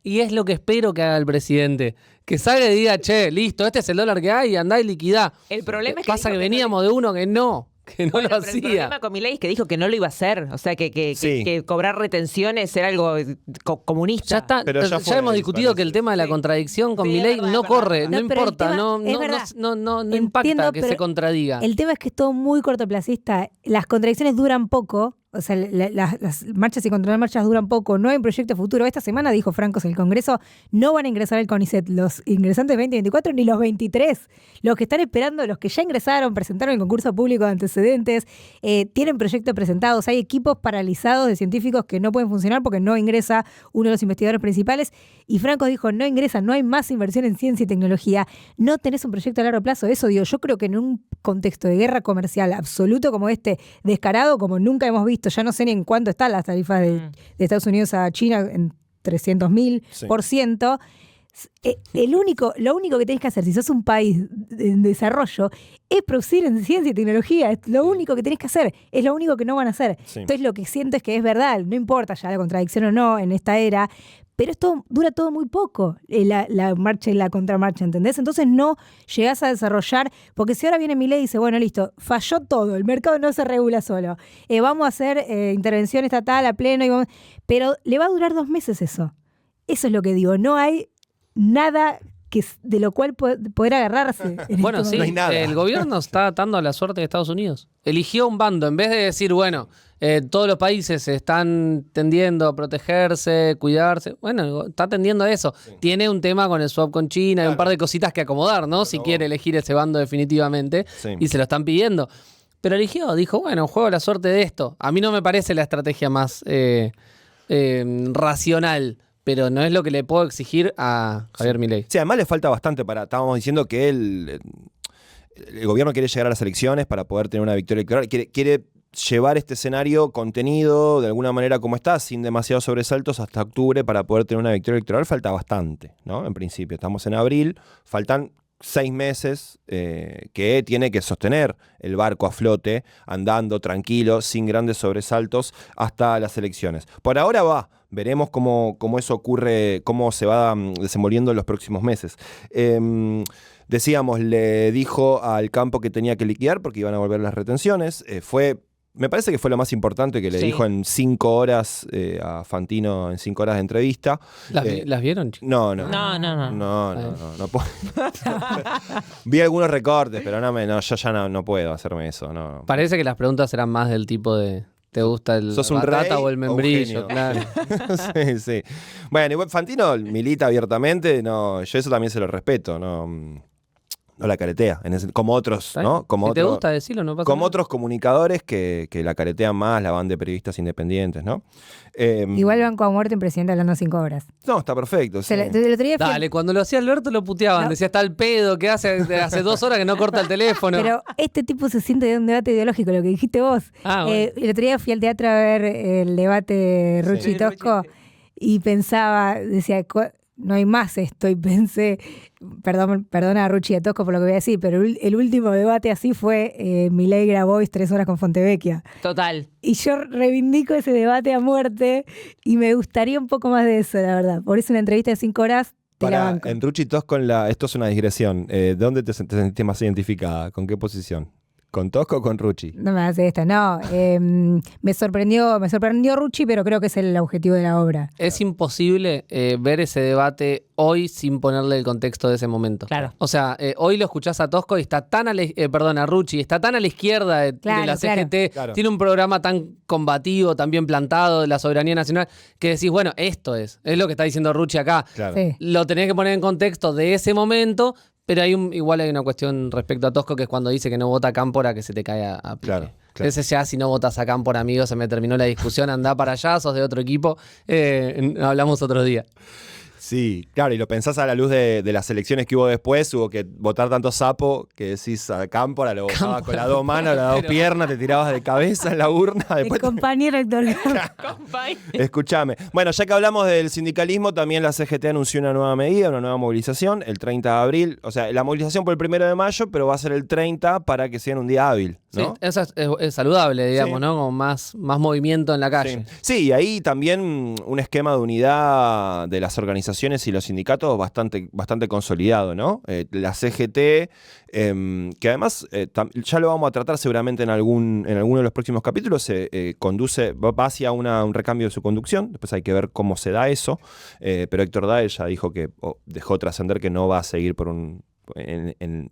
Y es lo que espero que haga el presidente. Que salga y diga, che, listo, este es el dólar que hay, andá y liquidá. El problema es que pasa que veníamos de uno que no lo hacía. El problema con Milei es que dijo que no lo iba a hacer. O sea, que cobrar retenciones era algo comunista. Ya está. Pero ya hemos discutido que el tema de la contradicción con Milei no corre, no importa, no impacta que se contradiga. El tema es que es todo muy cortoplacista. Las contradicciones duran poco. O sea, las marchas y contramarchas duran poco, no hay un proyecto futuro. Esta semana, dijo Francos, el Congreso no van a ingresar al CONICET los ingresantes 2024 ni los 23. Los que están esperando, los que ya ingresaron, presentaron el concurso público de antecedentes, tienen proyectos presentados. Hay equipos paralizados de científicos que no pueden funcionar porque no ingresa uno de los investigadores principales. Y Francos dijo, no ingresa, no hay más inversión en ciencia y tecnología, no tenés un proyecto a largo plazo. Eso digo, yo creo que en un contexto de guerra comercial absoluto como este, descarado como nunca hemos visto, ya no sé ni en cuánto están las tarifas de Estados Unidos a China, en 300.000%. Lo único que tenés que hacer, si sos un país en desarrollo, es producir en ciencia y tecnología. Es lo único que tenés que hacer. Es lo único que no van a hacer. Entonces lo que siento es que es verdad, no importa ya la contradicción o no en esta era, pero esto dura todo muy poco, la marcha y la contramarcha, ¿entendés? Entonces no llegás a desarrollar, porque si ahora viene Milei y dice, bueno, listo, falló todo, el mercado no se regula solo, vamos a hacer intervención estatal a pleno, pero le va a durar 2 meses eso. Eso es lo que digo, no hay nada de lo cual poder agarrarse. Bueno, sí, no hay nada. El gobierno está atando a la suerte de Estados Unidos. Eligió un bando, en vez de decir, bueno, todos los países están tendiendo a protegerse, cuidarse. Bueno, está tendiendo a eso. Sí. Tiene un tema con el swap con China y un par de cositas que acomodar, ¿no? Si quiere elegir ese bando definitivamente. Sí. Y se lo están pidiendo. Pero eligió, dijo, bueno, juego la suerte de esto. A mí no me parece la estrategia más racional. Pero no es lo que le puedo exigir a Javier Milei. Sí, además le falta bastante para... Estábamos diciendo que él el gobierno quiere llegar a las elecciones para poder tener una victoria electoral, quiere llevar este escenario contenido de alguna manera como está, sin demasiados sobresaltos, hasta octubre para poder tener una victoria electoral. Falta bastante, ¿no? En principio, estamos en abril, faltan 6 meses que tiene que sostener el barco a flote, andando tranquilo, sin grandes sobresaltos, hasta las elecciones. Por ahora va, veremos cómo eso ocurre, cómo se va desenvolviendo en los próximos meses. Decíamos, le dijo al campo que tenía que liquidar porque iban a volver las retenciones. Me parece que fue lo más importante que le dijo en 5 horas a Fantino, en 5 horas de entrevista. ¿Las vieron, chicos? No puedo. Vi algunos recortes, pero yo ya no puedo hacerme eso. No. Parece que las preguntas eran más del tipo de ¿te gusta el ¿Sos un batata rey o el membrillo? o un Claro. Sí. Bueno, igual Fantino milita abiertamente, yo eso también se lo respeto, no la caretea, como otros, ¿no? Como si te gusta decirlo, no pasa como nada. otros comunicadores que la caretean más, la van de periodistas independientes, ¿no? Igual banco a muerte en presidente hablando 5 horas. No, está perfecto. Sí. El otro día fui- Dale, cuando lo hacía Alberto lo puteaban. No. Decía, está el pedo, que hace 2 horas que no corta el teléfono. Pero este tipo se siente de un debate ideológico, lo que dijiste vos. Ah, bueno. El otro día fui al teatro a ver el debate Rucci-Tosco y pensaba, decía, no hay más esto, y pensé, perdona a Rucci y a Tosco por lo que voy a decir, pero el último debate así fue Milei Grabois 3 horas con Fontevecchia. Total. Y yo reivindico ese debate a muerte y me gustaría un poco más de eso, la verdad. Por eso una entrevista de 5 horas te la banco. En Rucci Tosco, esto es una digresión. ¿Dónde te sentiste más identificada? ¿Con qué posición? ¿Con Tosco o con Rucci? No me hace esta, no. Me sorprendió Rucci, pero creo que es el objetivo de la obra. Es imposible ver ese debate hoy sin ponerle el contexto de ese momento. Claro. O sea, hoy lo escuchás a Tosco y está tan a Rucci, está tan a la izquierda de la CGT, Claro. tiene un programa tan combativo, tan bien plantado de la soberanía nacional, que decís, bueno, esto es lo que está diciendo Rucci acá. Claro. Sí. Lo tenés que poner en contexto de ese momento, pero igual hay una cuestión respecto a Tosco, que es cuando dice que no vota a Cámpora, que se te cae a pique. Claro. Ese ya, si no votas a Cámpora, amigo, se me terminó la discusión, andá para allá, sos de otro equipo, hablamos otro día. Sí, claro, y lo pensás a la luz de las elecciones que hubo después, hubo que votar tanto sapo que decís a Cámpora, lo votabas con las 2 manos, las 2 piernas, te tirabas de cabeza en la urna. El Después compañero Héctor. Escuchame. Bueno, ya que hablamos del sindicalismo, también la CGT anunció una nueva medida, una nueva movilización, el 30 de abril. O sea, la movilización por el 1 de mayo, pero va a ser el 30 para que sea en un día hábil, ¿no? Sí, eso es saludable, digamos, Sí. ¿no? Como más movimiento en la calle. Sí, y ahí también un esquema de unidad de las organizaciones y los sindicatos bastante consolidado, ¿no? La CGT, que además ya lo vamos a tratar seguramente en alguno de los próximos capítulos, va hacia un recambio de su conducción, después hay que ver cómo se da eso, pero Héctor Daer ya dijo dejó trascender que no va a seguir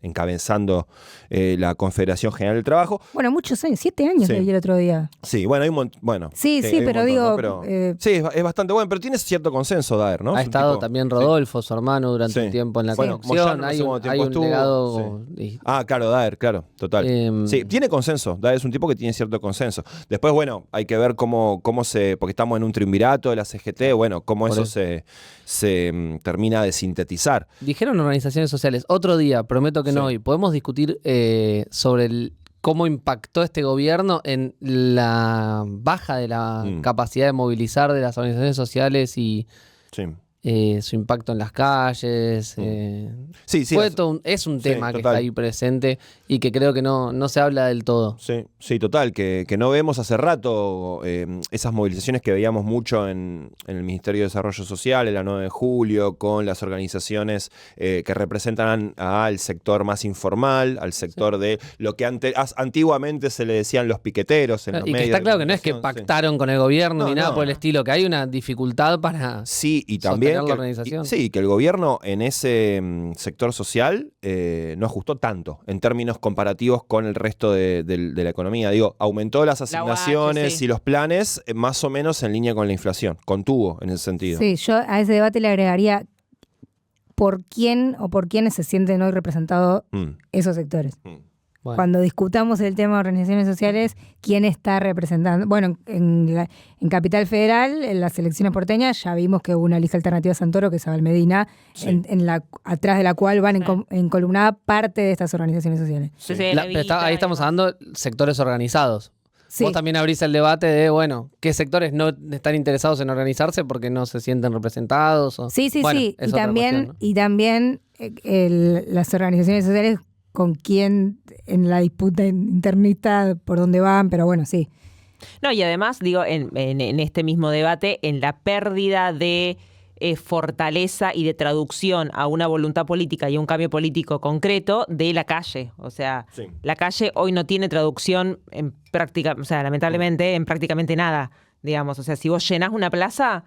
encabezando la Confederación General del Trabajo. Bueno, muchos años, 7 años Sí. leí el otro día. Sí, bueno, hay un montón. Bueno, Sí, hay un pero montón, digo, ¿no? Pero, sí, es bastante bueno, pero tiene cierto consenso, Daer, ¿no? Ha Es un estado tipo- también Rodolfo, su hermano, durante Sí. un tiempo en la Bueno, conducción. Moyano Hay hace un, cuánto hay tiempo un estuvo, legado. Ah, claro, Daer, claro, total. Sí, Sí. tiene consenso. Daer es un tipo que tiene cierto consenso. Después, bueno, hay que ver cómo porque estamos en un triunvirato de la CGT, bueno, cómo Por eso eso. se termina de sintetizar. Dijeron organizaciones sociales, otro día, prometo que Sí. no hoy, podemos discutir sobre cómo impactó este gobierno en la baja de la capacidad de movilizar de las organizaciones sociales y Sí. su impacto en las calles. Sí, Fue es un Sí, tema que total. está ahí presente y que creo que no se habla del todo. Sí, total, que no vemos hace rato esas movilizaciones que veíamos mucho en el Ministerio de Desarrollo Social, el 9 de julio, con las organizaciones que representan al sector más informal, al sector de lo que antiguamente se le decían los piqueteros en los Y que medios está de claro que no es que comunicación, sí. pactaron con el gobierno No, ni nada no. por el estilo, que hay una dificultad para Sí, y también sostener la organización. sí, que el gobierno en ese sector social no ajustó tanto en términos comparativos con el resto de la economía. Digo, aumentó las asignaciones UH, sí. y los planes más o menos en línea con la inflación. Contuvo en ese sentido. Sí, yo a ese debate le agregaría por quién o por quiénes se sienten hoy representados Mm, esos sectores. mm. Bueno. Cuando discutamos el tema de organizaciones sociales, ¿quién está representando? Bueno, en Capital Federal, en las elecciones porteñas, ya vimos que hubo una lista alternativa a Santoro, que es Abel Medina, Sí. atrás de la cual van encolumnada parte de estas organizaciones sociales. Sí, Pero ahí estamos hablando de sectores organizados. Sí. Vos también abrís el debate de, bueno, qué sectores no están interesados en organizarse porque no se sienten representados. Sí, Bueno, sí. es Y otra también, cuestión, ¿no? y también las organizaciones sociales con quién en la disputa internista por dónde van, pero bueno, sí. No, y además, digo, en este mismo debate, en la pérdida de fortaleza y de traducción a una voluntad política y a un cambio político concreto de la calle. O sea, Sí. la calle hoy no tiene traducción en práctica, o sea, lamentablemente, en prácticamente nada, digamos. O sea, si vos llenás una plaza,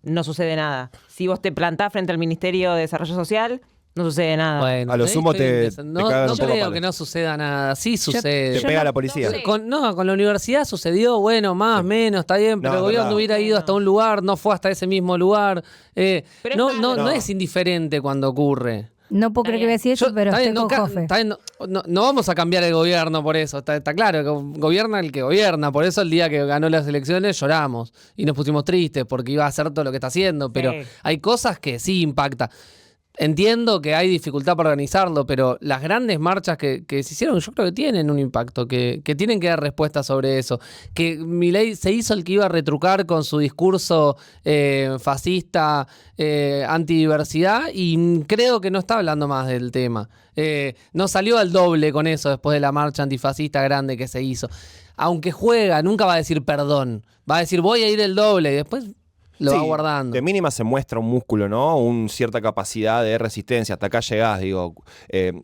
no sucede nada. Si vos te plantás frente al Ministerio de Desarrollo Social, no sucede nada. Bueno, A lo sumo te no cagan un poco creo palo. que no suceda nada. Sí sucede. Te pega la policía. sé. Con la universidad sucedió, bueno, más, menos, está bien, pero No, el gobierno verdad. hubiera ido hasta un lugar, no fue hasta ese mismo lugar. es No raro. es indiferente cuando ocurre. No puedo creer que voy a decir eso, pero está estoy bien, con Jofe. está bien, no vamos a cambiar el gobierno por eso, está claro, que gobierna el que gobierna, por eso el día que ganó las elecciones lloramos y nos pusimos tristes porque iba a hacer todo lo que está haciendo, pero Sí. hay cosas que sí impacta. Entiendo que hay dificultad para organizarlo, pero las grandes marchas que se hicieron yo creo que tienen un impacto, que tienen que dar respuesta sobre eso. Que Milei se hizo el que iba a retrucar con su discurso fascista, antidiversidad, y creo que no está hablando más del tema. No salió al doble con eso después de la marcha antifascista grande que se hizo. Aunque juega, nunca va a decir perdón. Va a decir voy a ir el doble y después lo Sí, va guardando. De mínima se muestra un músculo, ¿no? Cierta capacidad de resistencia. Hasta acá llegás, digo.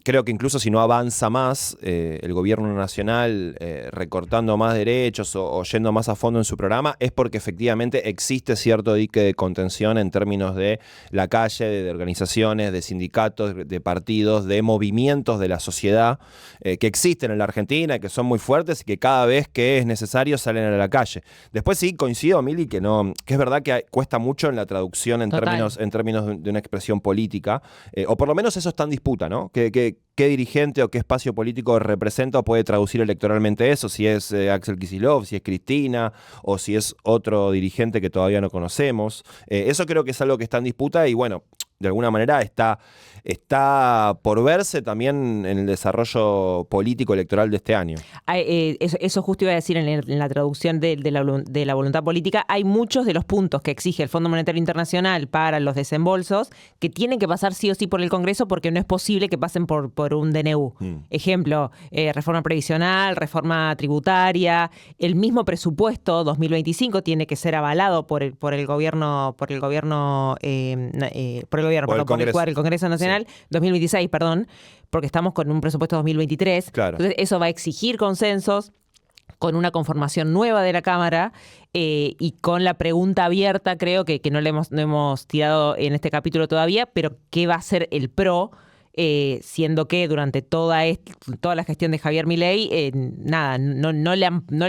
Creo que incluso si no avanza más el gobierno nacional recortando más derechos o yendo más a fondo en su programa, es porque efectivamente existe cierto dique de contención en términos de la calle, de organizaciones, de sindicatos, de partidos, de movimientos de la sociedad que existen en la Argentina y que son muy fuertes y que cada vez que es necesario salen a la calle. Después sí coincido, Mili, que es verdad que cuesta mucho en la traducción en Total. términos de una expresión política, o por lo menos eso está en disputa, ¿no? ¿Qué dirigente o qué espacio político representa o puede traducir electoralmente eso? Si es Axel Kicillof, si es Cristina, o si es otro dirigente que todavía no conocemos. Eso creo que es algo que está en disputa y bueno, de alguna manera está por verse también en el desarrollo político electoral de este año. Eso justo iba a decir en la traducción de la voluntad política. Hay muchos de los puntos que exige el Fondo Monetario Internacional para los desembolsos que tienen que pasar sí o sí por el Congreso porque no es posible que pasen por un DNU. Ejemplo, reforma previsional, reforma tributaria, el mismo presupuesto 2025 tiene que ser avalado por el gobierno, por el Congreso Nacional, 2026, perdón, porque estamos con un presupuesto 2023. Claro. Entonces, eso va a exigir consensos con una conformación nueva de la Cámara y con la pregunta abierta, creo que no hemos tirado en este capítulo todavía, pero ¿qué va a ser el PRO? Siendo que durante toda la gestión de Javier Milei, nada, no le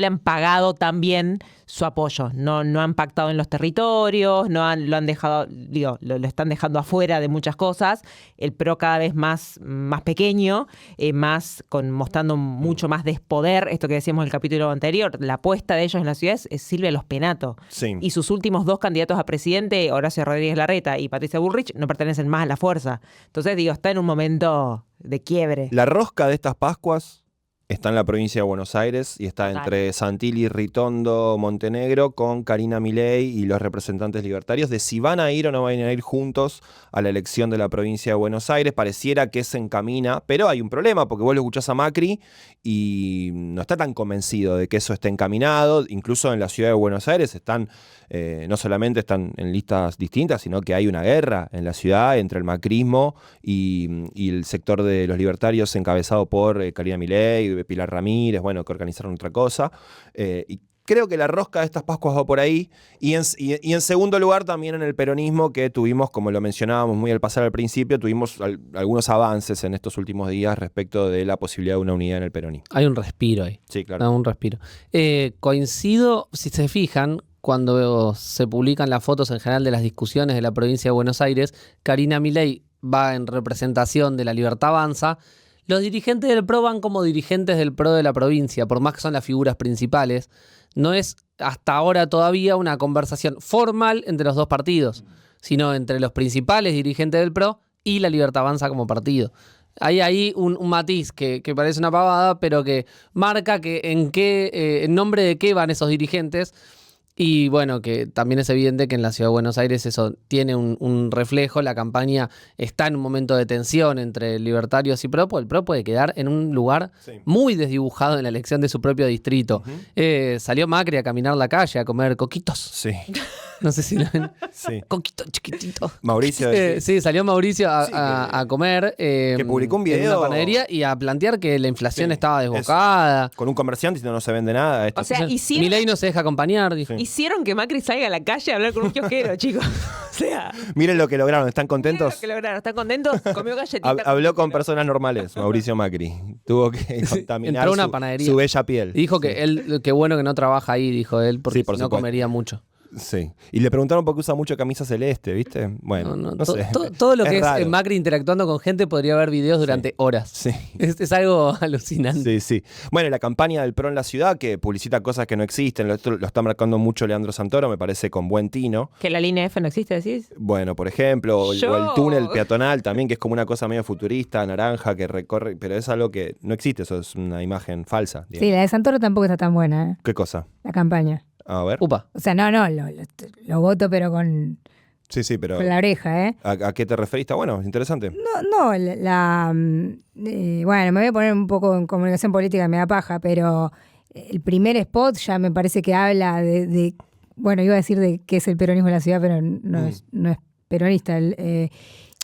han pagado tan bien su apoyo, no han pactado en los territorios, lo han dejado, digo, lo están dejando afuera de muchas cosas, el PRO cada vez más pequeño, mostrando mucho más despoder, esto que decíamos en el capítulo anterior, la apuesta de ellos en la ciudad es Silvia Lospenato. Sí. Y sus últimos dos candidatos a presidente, Horacio Rodríguez Larreta y Patricia Bullrich, no pertenecen más a la fuerza. Entonces, digo, está en un momento de quiebre. La rosca de estas Pascuas está en la provincia de Buenos Aires y está Total. entre Santilli, Ritondo, Montenegro, con Karina Milei y los representantes libertarios, de si van a ir o no van a ir juntos a la elección de la provincia de Buenos Aires. Pareciera que se encamina, pero hay un problema, porque vos lo escuchás a Macri y no está tan convencido de que eso esté encaminado. Incluso en la ciudad de Buenos Aires no solamente están en listas distintas, sino que hay una guerra en la ciudad entre el macrismo y el sector de los libertarios encabezado por Karina Milei, Pilar Ramírez, bueno, que organizaron otra cosa. Y creo que la rosca de estas Pascuas va por ahí. Y en segundo lugar, también en el peronismo, que tuvimos, como lo mencionábamos muy al pasar al principio, tuvimos algunos avances en estos últimos días respecto de la posibilidad de una unidad en el peronismo. Hay un respiro ahí. Sí, claro. Un respiro. Coincido, si se fijan, cuando se publican las fotos en general de las discusiones de la provincia de Buenos Aires, Karina Milei va en representación de La Libertad Avanza. los dirigentes del PRO van como dirigentes del PRO de la provincia, por más que son las figuras principales. No es hasta ahora todavía una conversación formal entre los dos partidos, sino entre los principales dirigentes del PRO y la Libertad Avanza como partido. Hay ahí un matiz que parece una pavada, pero que marca que en nombre de qué van esos dirigentes. Y bueno, que también es evidente que en la Ciudad de Buenos Aires eso tiene un reflejo. La campaña está en un momento de tensión entre libertarios y PRO, porque el PRO puede quedar en un lugar muy desdibujado en la elección de su propio distrito. Salió Macri a caminar la calle, a comer coquitos. Sí. No sé si lo ven. Sí. Coquito chiquitito. Mauricio. Sí, salió Mauricio a comer. Que publicó un video en una panadería y a plantear que la inflación estaba desbocada. Con un comerciante diciendo no se vende nada. Esto. O sea, Milei no se deja acompañar, dijo. Hicieron que Macri salga a la calle a hablar con un kiosquero, chicos. O sea, Miren lo que lograron, ¿están miren contentos? lo que lograron. ¿Están contentos? Comió galletita. Habló con personas normales, Mauricio Macri. Tuvo que contaminar entró a una panadería. su bella piel. Dijo que él, qué bueno que no trabaja ahí, dijo él, porque Sí, por si no supuesto. comería mucho. Sí. Y le preguntaron por qué usa mucho camisa celeste, ¿viste? Bueno, no sé. Todo lo que es raro. Macri interactuando con gente podría haber videos durante horas. Sí. Es algo alucinante. Sí. Bueno, la campaña del PRO en la ciudad, que publicita cosas que no existen, lo está marcando mucho Leandro Santoro, me parece con buen tino. ¿Que la línea F no existe, decís? Bueno, por ejemplo, o el túnel peatonal también, que es como una cosa medio futurista, naranja, que recorre, pero es algo que no existe, eso es una imagen falsa. Digamos. Sí, la de Santoro tampoco está tan buena, ¿Qué cosa? la campaña. A ver. Upa. O sea, no, lo voto, pero con Sí, pero la oreja, ¿eh? ¿a qué te referís? Está bueno, interesante. No, bueno, me voy a poner un poco en comunicación política, me da paja, pero el primer spot ya me parece que habla bueno, iba a decir de qué es el peronismo en la ciudad, pero no es peronista.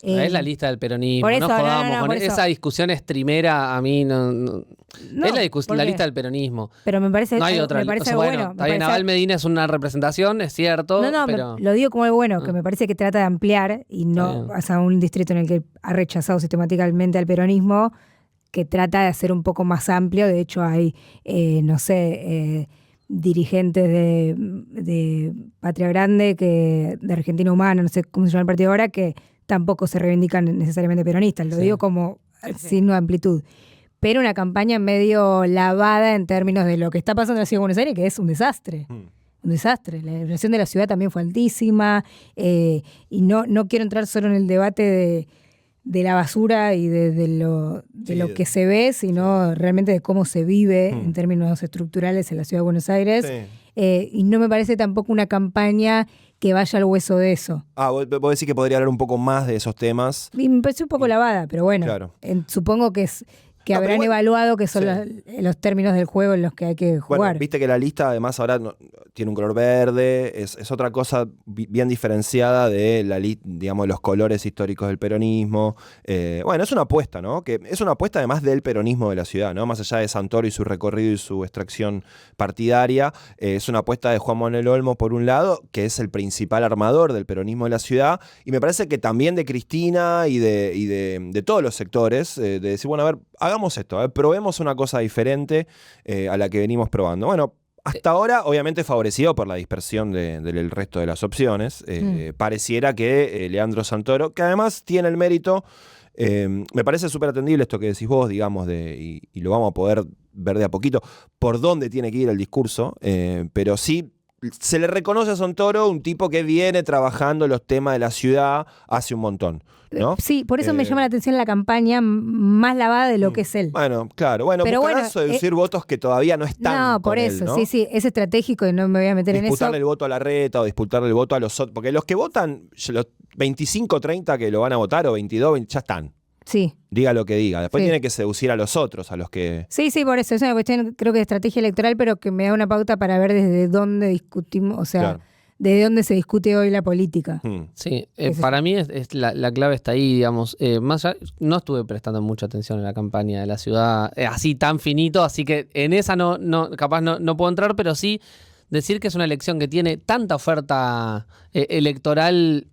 Es la lista del peronismo, por eso, no jodamos no, con por eso. esa discusión streamera, a mí no es la ¿por qué? lista del peronismo. Pero me parece, No hay algo- otra. me parece O sea, algo bueno, bueno. está bien, Abel Medina es una representación, es cierto, No, pero lo digo como algo bueno, que me parece que trata de ampliar y Está no bien. a un distrito en el que ha rechazado sistemáticamente al peronismo, que trata de hacer un poco más amplio. De hecho, hay, dirigentes de Patria Grande, de Argentina Humana, no sé cómo se llama el partido ahora, que tampoco se reivindican necesariamente peronistas. Lo Sí. digo como signo de amplitud. Pero una campaña medio lavada en términos de lo que está pasando en la Ciudad de Buenos Aires, que es un desastre. Un desastre. La inflación de la ciudad también fue altísima. Y no quiero entrar solo en el debate de la basura y de lo que se ve, sino realmente de cómo se vive en términos estructurales en la Ciudad de Buenos Aires. Sí. Y no me parece tampoco una campaña que vaya al hueso de eso. Vos decís que podría hablar un poco más de esos temas. Y me pareció un poco lavada, pero bueno, Claro. supongo que No, pero habrán igual- evaluado que son Sí. los términos del juego en los que hay que jugar. Bueno, viste que la lista además ahora tiene un color verde, es otra cosa bien diferenciada de digamos, los colores históricos del peronismo. Bueno, es una apuesta, ¿no? Que es una apuesta además del peronismo de la ciudad, ¿no? Más allá de Santoro y su recorrido y su extracción partidaria, es una apuesta de Juan Manuel Olmos por un lado, que es el principal armador del peronismo de la ciudad, y me parece que también de Cristina y de todos los sectores, de decir, bueno, a ver, hagamos esto, probemos una cosa diferente a la que venimos probando. Bueno, hasta ahora, obviamente favorecido por la dispersión del resto de las opciones, pareciera que Leandro Santoro, que además tiene el mérito, me parece súper atendible esto que decís vos, digamos, y lo vamos a poder ver de a poquito, por dónde tiene que ir el discurso, pero sí se le reconoce a Santoro un tipo que viene trabajando los temas de la ciudad hace un montón, ¿no? Sí, por eso me llama la atención la campaña más lavada de lo que es él. Bueno, claro. Bueno, Pero buscarán bueno, seducir votos que todavía no están No, por con él, eso, ¿no? sí, es estratégico y no me voy a meter en eso. Disputarle el voto a la reta o disputarle el voto a los otros. Porque los que votan, los 25, 30 que lo van a votar o 22, 20, ya están. Sí. Diga lo que diga. Después Sí. tiene que seducir a los otros, a los que... Sí, por eso. Es una cuestión, creo que de estrategia electoral, pero que me da una pauta para ver desde dónde discutimos, o sea, Claro. desde dónde se discute hoy la política. Sí, Ese- para mí es la clave está ahí, digamos. Más allá, no estuve prestando mucha atención en la campaña de la ciudad así tan finito, así que en esa capaz no puedo entrar, pero sí decir que es una elección que tiene tanta oferta electoral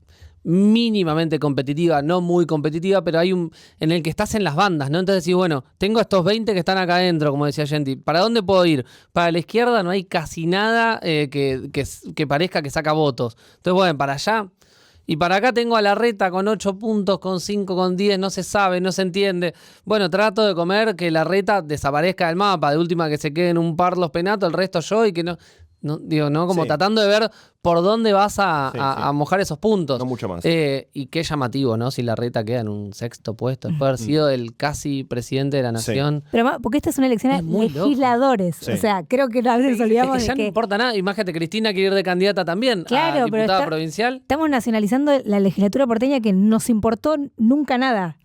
mínimamente competitiva, no muy competitiva, pero hay en el que estás en las bandas, ¿no? Entonces decís, bueno, tengo estos 20 que están acá adentro, como decía Genti, ¿para dónde puedo ir? Para la izquierda no hay casi nada que parezca que saca votos. Entonces, bueno, para allá Y para acá tengo a Larreta con 8 puntos, con 5, con 10, no se sabe, no se entiende. Bueno, trato de comer que Larreta desaparezca del mapa, de última que se queden un par los penatos, el resto yo y que no digo, ¿no? Como Sí. tratando de ver por dónde vas a mojar esos puntos. No mucho más. Y qué llamativo, ¿no? Si Larreta queda en un 6º puesto, después de haber sido el casi presidente de la nación. Pero porque esta es una elección de Es muy loco. legisladores. Sí. O sea, creo que a veces nos olvidamos Es que ya de no que importa nada. Imagínate, Cristina quiere ir de candidata también Claro, a pero diputada provincial. estamos nacionalizando la legislatura porteña que nos importó nunca nada.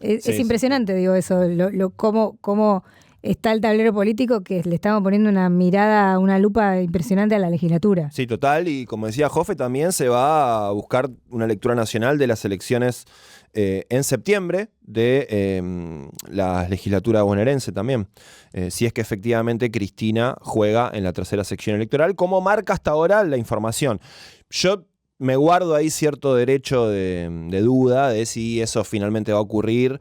Es Sí, impresionante, digo, eso, cómo está el tablero político, que le estamos poniendo una mirada, una lupa impresionante a la legislatura. Sí, total. Y como decía Jofe, también se va a buscar una lectura nacional de las elecciones en septiembre de la legislatura bonaerense también. Si es que efectivamente Cristina juega en la tercera sección electoral, como marca hasta ahora la información. Yo me guardo ahí cierto derecho de duda de si eso finalmente va a ocurrir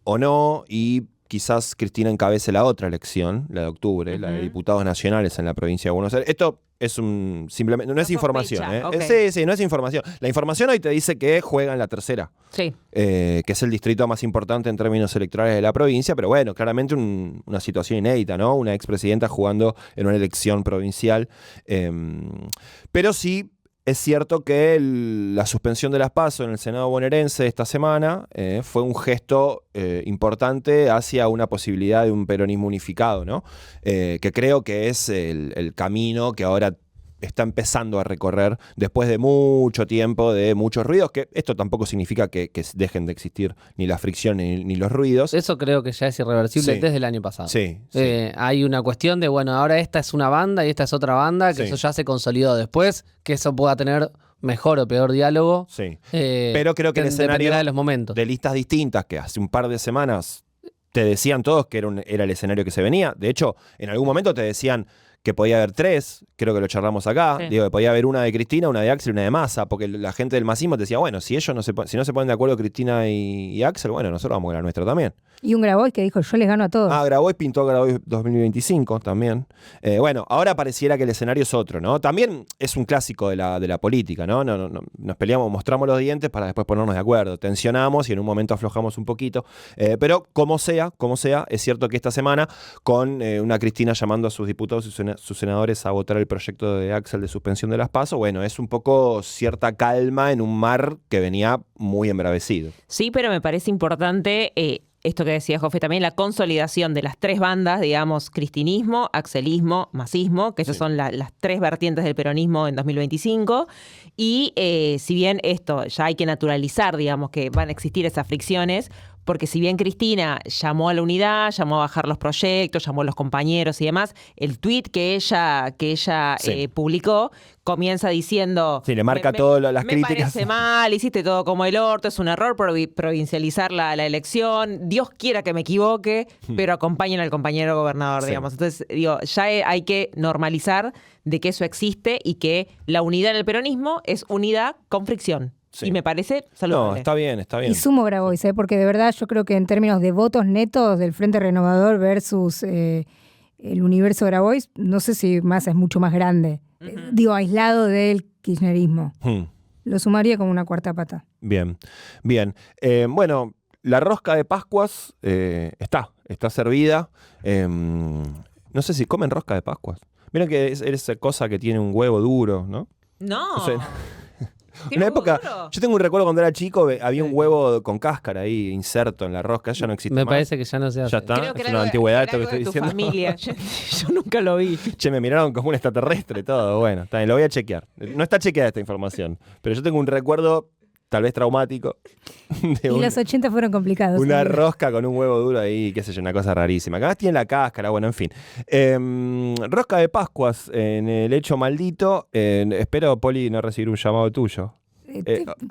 o no, y quizás Cristina encabece la otra elección, la de octubre, la de diputados nacionales en la provincia de Buenos Aires. Esto es simplemente, no es información. sospecha, Sí, no es información. La información hoy te dice que juega en la tercera, Sí. que es el distrito más importante en términos electorales de la provincia, pero bueno, claramente una situación inédita, ¿no? Una expresidenta jugando en una elección provincial. Pero sí, es cierto que la suspensión de las PASO en el Senado bonaerense esta semana fue un gesto importante hacia una posibilidad de un peronismo unificado, ¿no? Que creo que es el camino que ahora está empezando a recorrer después de mucho tiempo, de muchos ruidos, que esto tampoco significa que dejen de existir ni la fricción ni los ruidos. Eso creo que ya es irreversible Sí. desde el año pasado. Sí. Hay una cuestión de, bueno, ahora esta es una banda y esta es otra banda, que Sí. eso ya se consolidó después, que eso pueda tener mejor o peor diálogo. Sí. Pero creo que el dependerá escenario de los momentos. de listas distintas que hace un par de semanas te decían todos que era el escenario que se venía. De hecho, en algún momento te decían que podía haber 3, creo que lo charlamos acá. Sí. Digo, que podía haber una de Cristina, una de Axel y una de Massa, porque la gente del masismo te decía, bueno, si ellos si no se ponen de acuerdo Cristina y Axel, bueno, nosotros vamos a la nuestra también. Y un Grabois que dijo, yo les gano a todos. Grabois pintó Grabois 2025 también. Bueno, ahora pareciera que el escenario es otro, ¿no? También es un clásico de la política, ¿no? No, nos peleamos, mostramos los dientes para después ponernos de acuerdo. Tensionamos y en un momento aflojamos un poquito. Pero como sea, es cierto que esta semana, con una Cristina llamando a sus diputados y sus senadores a votar el proyecto de Axel de suspensión de las PASO, bueno, es un poco cierta calma en un mar que venía muy embravecido. Sí, pero me parece importante esto que decía Jofe también, la consolidación de las 3 bandas, digamos, cristinismo, axelismo, masismo, que esas Sí. son las 3 vertientes del peronismo en 2025. Y si bien esto ya hay que naturalizar, digamos, que van a existir esas fricciones, porque si bien Cristina llamó a la unidad, llamó a bajar los proyectos, llamó a los compañeros y demás, el tuit que ella Sí. publicó comienza diciendo... Sí, le marca todas las me críticas. parece mal, hiciste todo como el orto, es un error provincializar la elección, Dios quiera que me equivoque, pero acompañen al compañero gobernador, Sí. digamos. Entonces, digo, ya hay que normalizar de que eso existe y que la unidad en el peronismo es unidad con fricción. Sí. Y me parece No, saludable. está bien. Y sumo Grabois, porque de verdad yo creo que en términos de votos netos del Frente Renovador versus el universo Grabois, no sé si Massa es mucho más grande. Digo, aislado del kirchnerismo. Lo sumaría como una cuarta pata. Bien. Bueno, la rosca de Pascuas está servida. No sé si comen rosca de Pascuas. Miren que es esa cosa que tiene un huevo duro, ¿no? No. No sé. ¿Tiene Una huevo época, duro? yo tengo un recuerdo cuando era chico, había un huevo con cáscara ahí inserto en la rosca, ya no existe Me más. parece que ya no se hace. Ya está. Creo que Es era una algo- antigüedad era esto que algo de estoy tu diciendo. familia. Yo nunca lo vi. Che, me miraron como un extraterrestre todo. Bueno, está bien, lo voy a chequear. No está chequeada esta información, pero yo tengo un recuerdo, tal vez traumático, de Y los 80 fueron complicados. una seguro. rosca con un huevo duro ahí, qué sé yo, una cosa rarísima. Acá tiene la cáscara, bueno, en fin. Rosca de Pascuas en el hecho maldito. Espero, Poli, no recibir un llamado tuyo.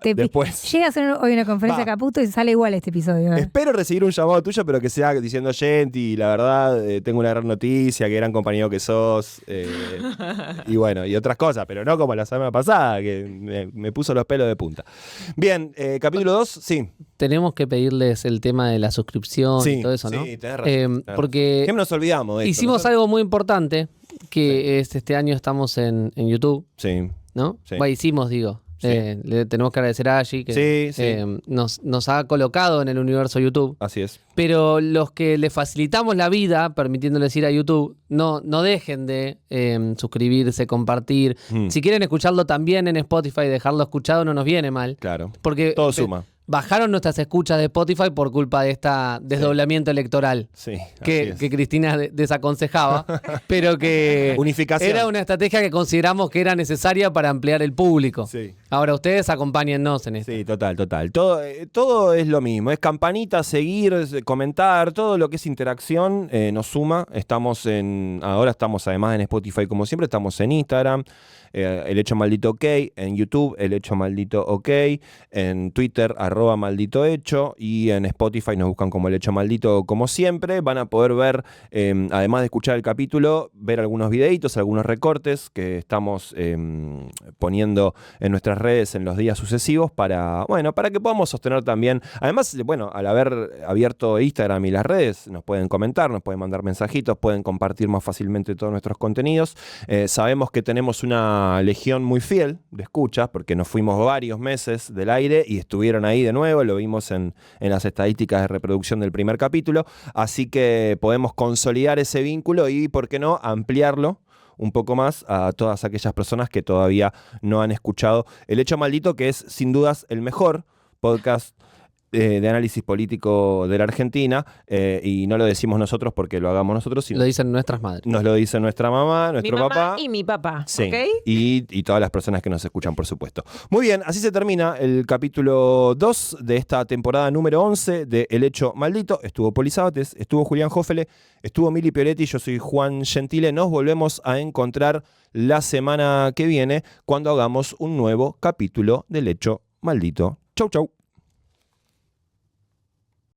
Después. Llega a hacer hoy una conferencia Va. Caputo y sale igual este episodio. Espero recibir un llamado tuyo, pero que sea diciendo, Genti, la verdad, tengo una gran noticia, qué gran compañero que sos, y bueno, y otras cosas, pero no como la semana pasada, que me puso los pelos de punta. Bien, capítulo 2, sí. Tenemos que pedirles el tema de la suscripción Sí, y todo eso, ¿no? sí, tenés razón, tenés razón. Porque Siempre nos olvidamos de esto. hicimos Nosotros- algo muy importante, que es este año estamos en YouTube, Sí. ¿no? Sí. Bueno, hicimos, digo. Sí. Le tenemos que agradecer a Angie que Sí. nos ha colocado en el universo YouTube. Así es. Pero los que le facilitamos la vida, permitiéndoles ir a YouTube, no dejen de suscribirse, compartir. Si quieren escucharlo también en Spotify, dejarlo escuchado no nos viene mal. Claro. Porque Todo suma. bajaron nuestras escuchas de Spotify por culpa de esta desdoblamiento electoral Sí. que Cristina desaconsejaba, pero que Unificación. era una estrategia que consideramos que era necesaria para ampliar el público. Sí. Ahora ustedes acompáñennos en esto. Sí, total. Todo es lo mismo. Es campanita, seguir, comentar, todo lo que es interacción nos suma. Ahora estamos además en Spotify como siempre, estamos en Instagram, El Hecho Maldito OK, en YouTube, El Hecho Maldito OK, en Twitter, @malditohecho, y en Spotify nos buscan como El Hecho Maldito como siempre. Van a poder ver, además de escuchar el capítulo, ver algunos videitos, algunos recortes que estamos poniendo en nuestras redes en los días sucesivos para que podamos sostener también. Además, al haber abierto Instagram y las redes, nos pueden comentar, nos pueden mandar mensajitos, pueden compartir más fácilmente todos nuestros contenidos. Sabemos que tenemos una legión muy fiel de escuchas, porque nos fuimos varios meses del aire y estuvieron ahí de nuevo, lo vimos en las estadísticas de reproducción del primer capítulo, así que podemos consolidar ese vínculo y, ¿por qué no?, ampliarlo un poco más a todas aquellas personas que todavía no han escuchado El Hecho Maldito, que es sin dudas el mejor podcast de análisis político de la Argentina, y no lo decimos nosotros porque lo hagamos nosotros, sino Lo dicen nuestras madres. nos lo dice nuestra mamá, nuestro Mi mamá papá. y mi papá, Sí, ¿ok? y todas las personas que nos escuchan, por supuesto. Muy bien, así se termina el capítulo 2 de esta temporada número 11 de El Hecho Maldito. Estuvo Poli Sabates, estuvo Julián Jófele, estuvo Mili Pioletti, yo soy Juan Gentile. Nos volvemos a encontrar la semana que viene cuando hagamos un nuevo capítulo del Hecho Maldito. Chau, chau.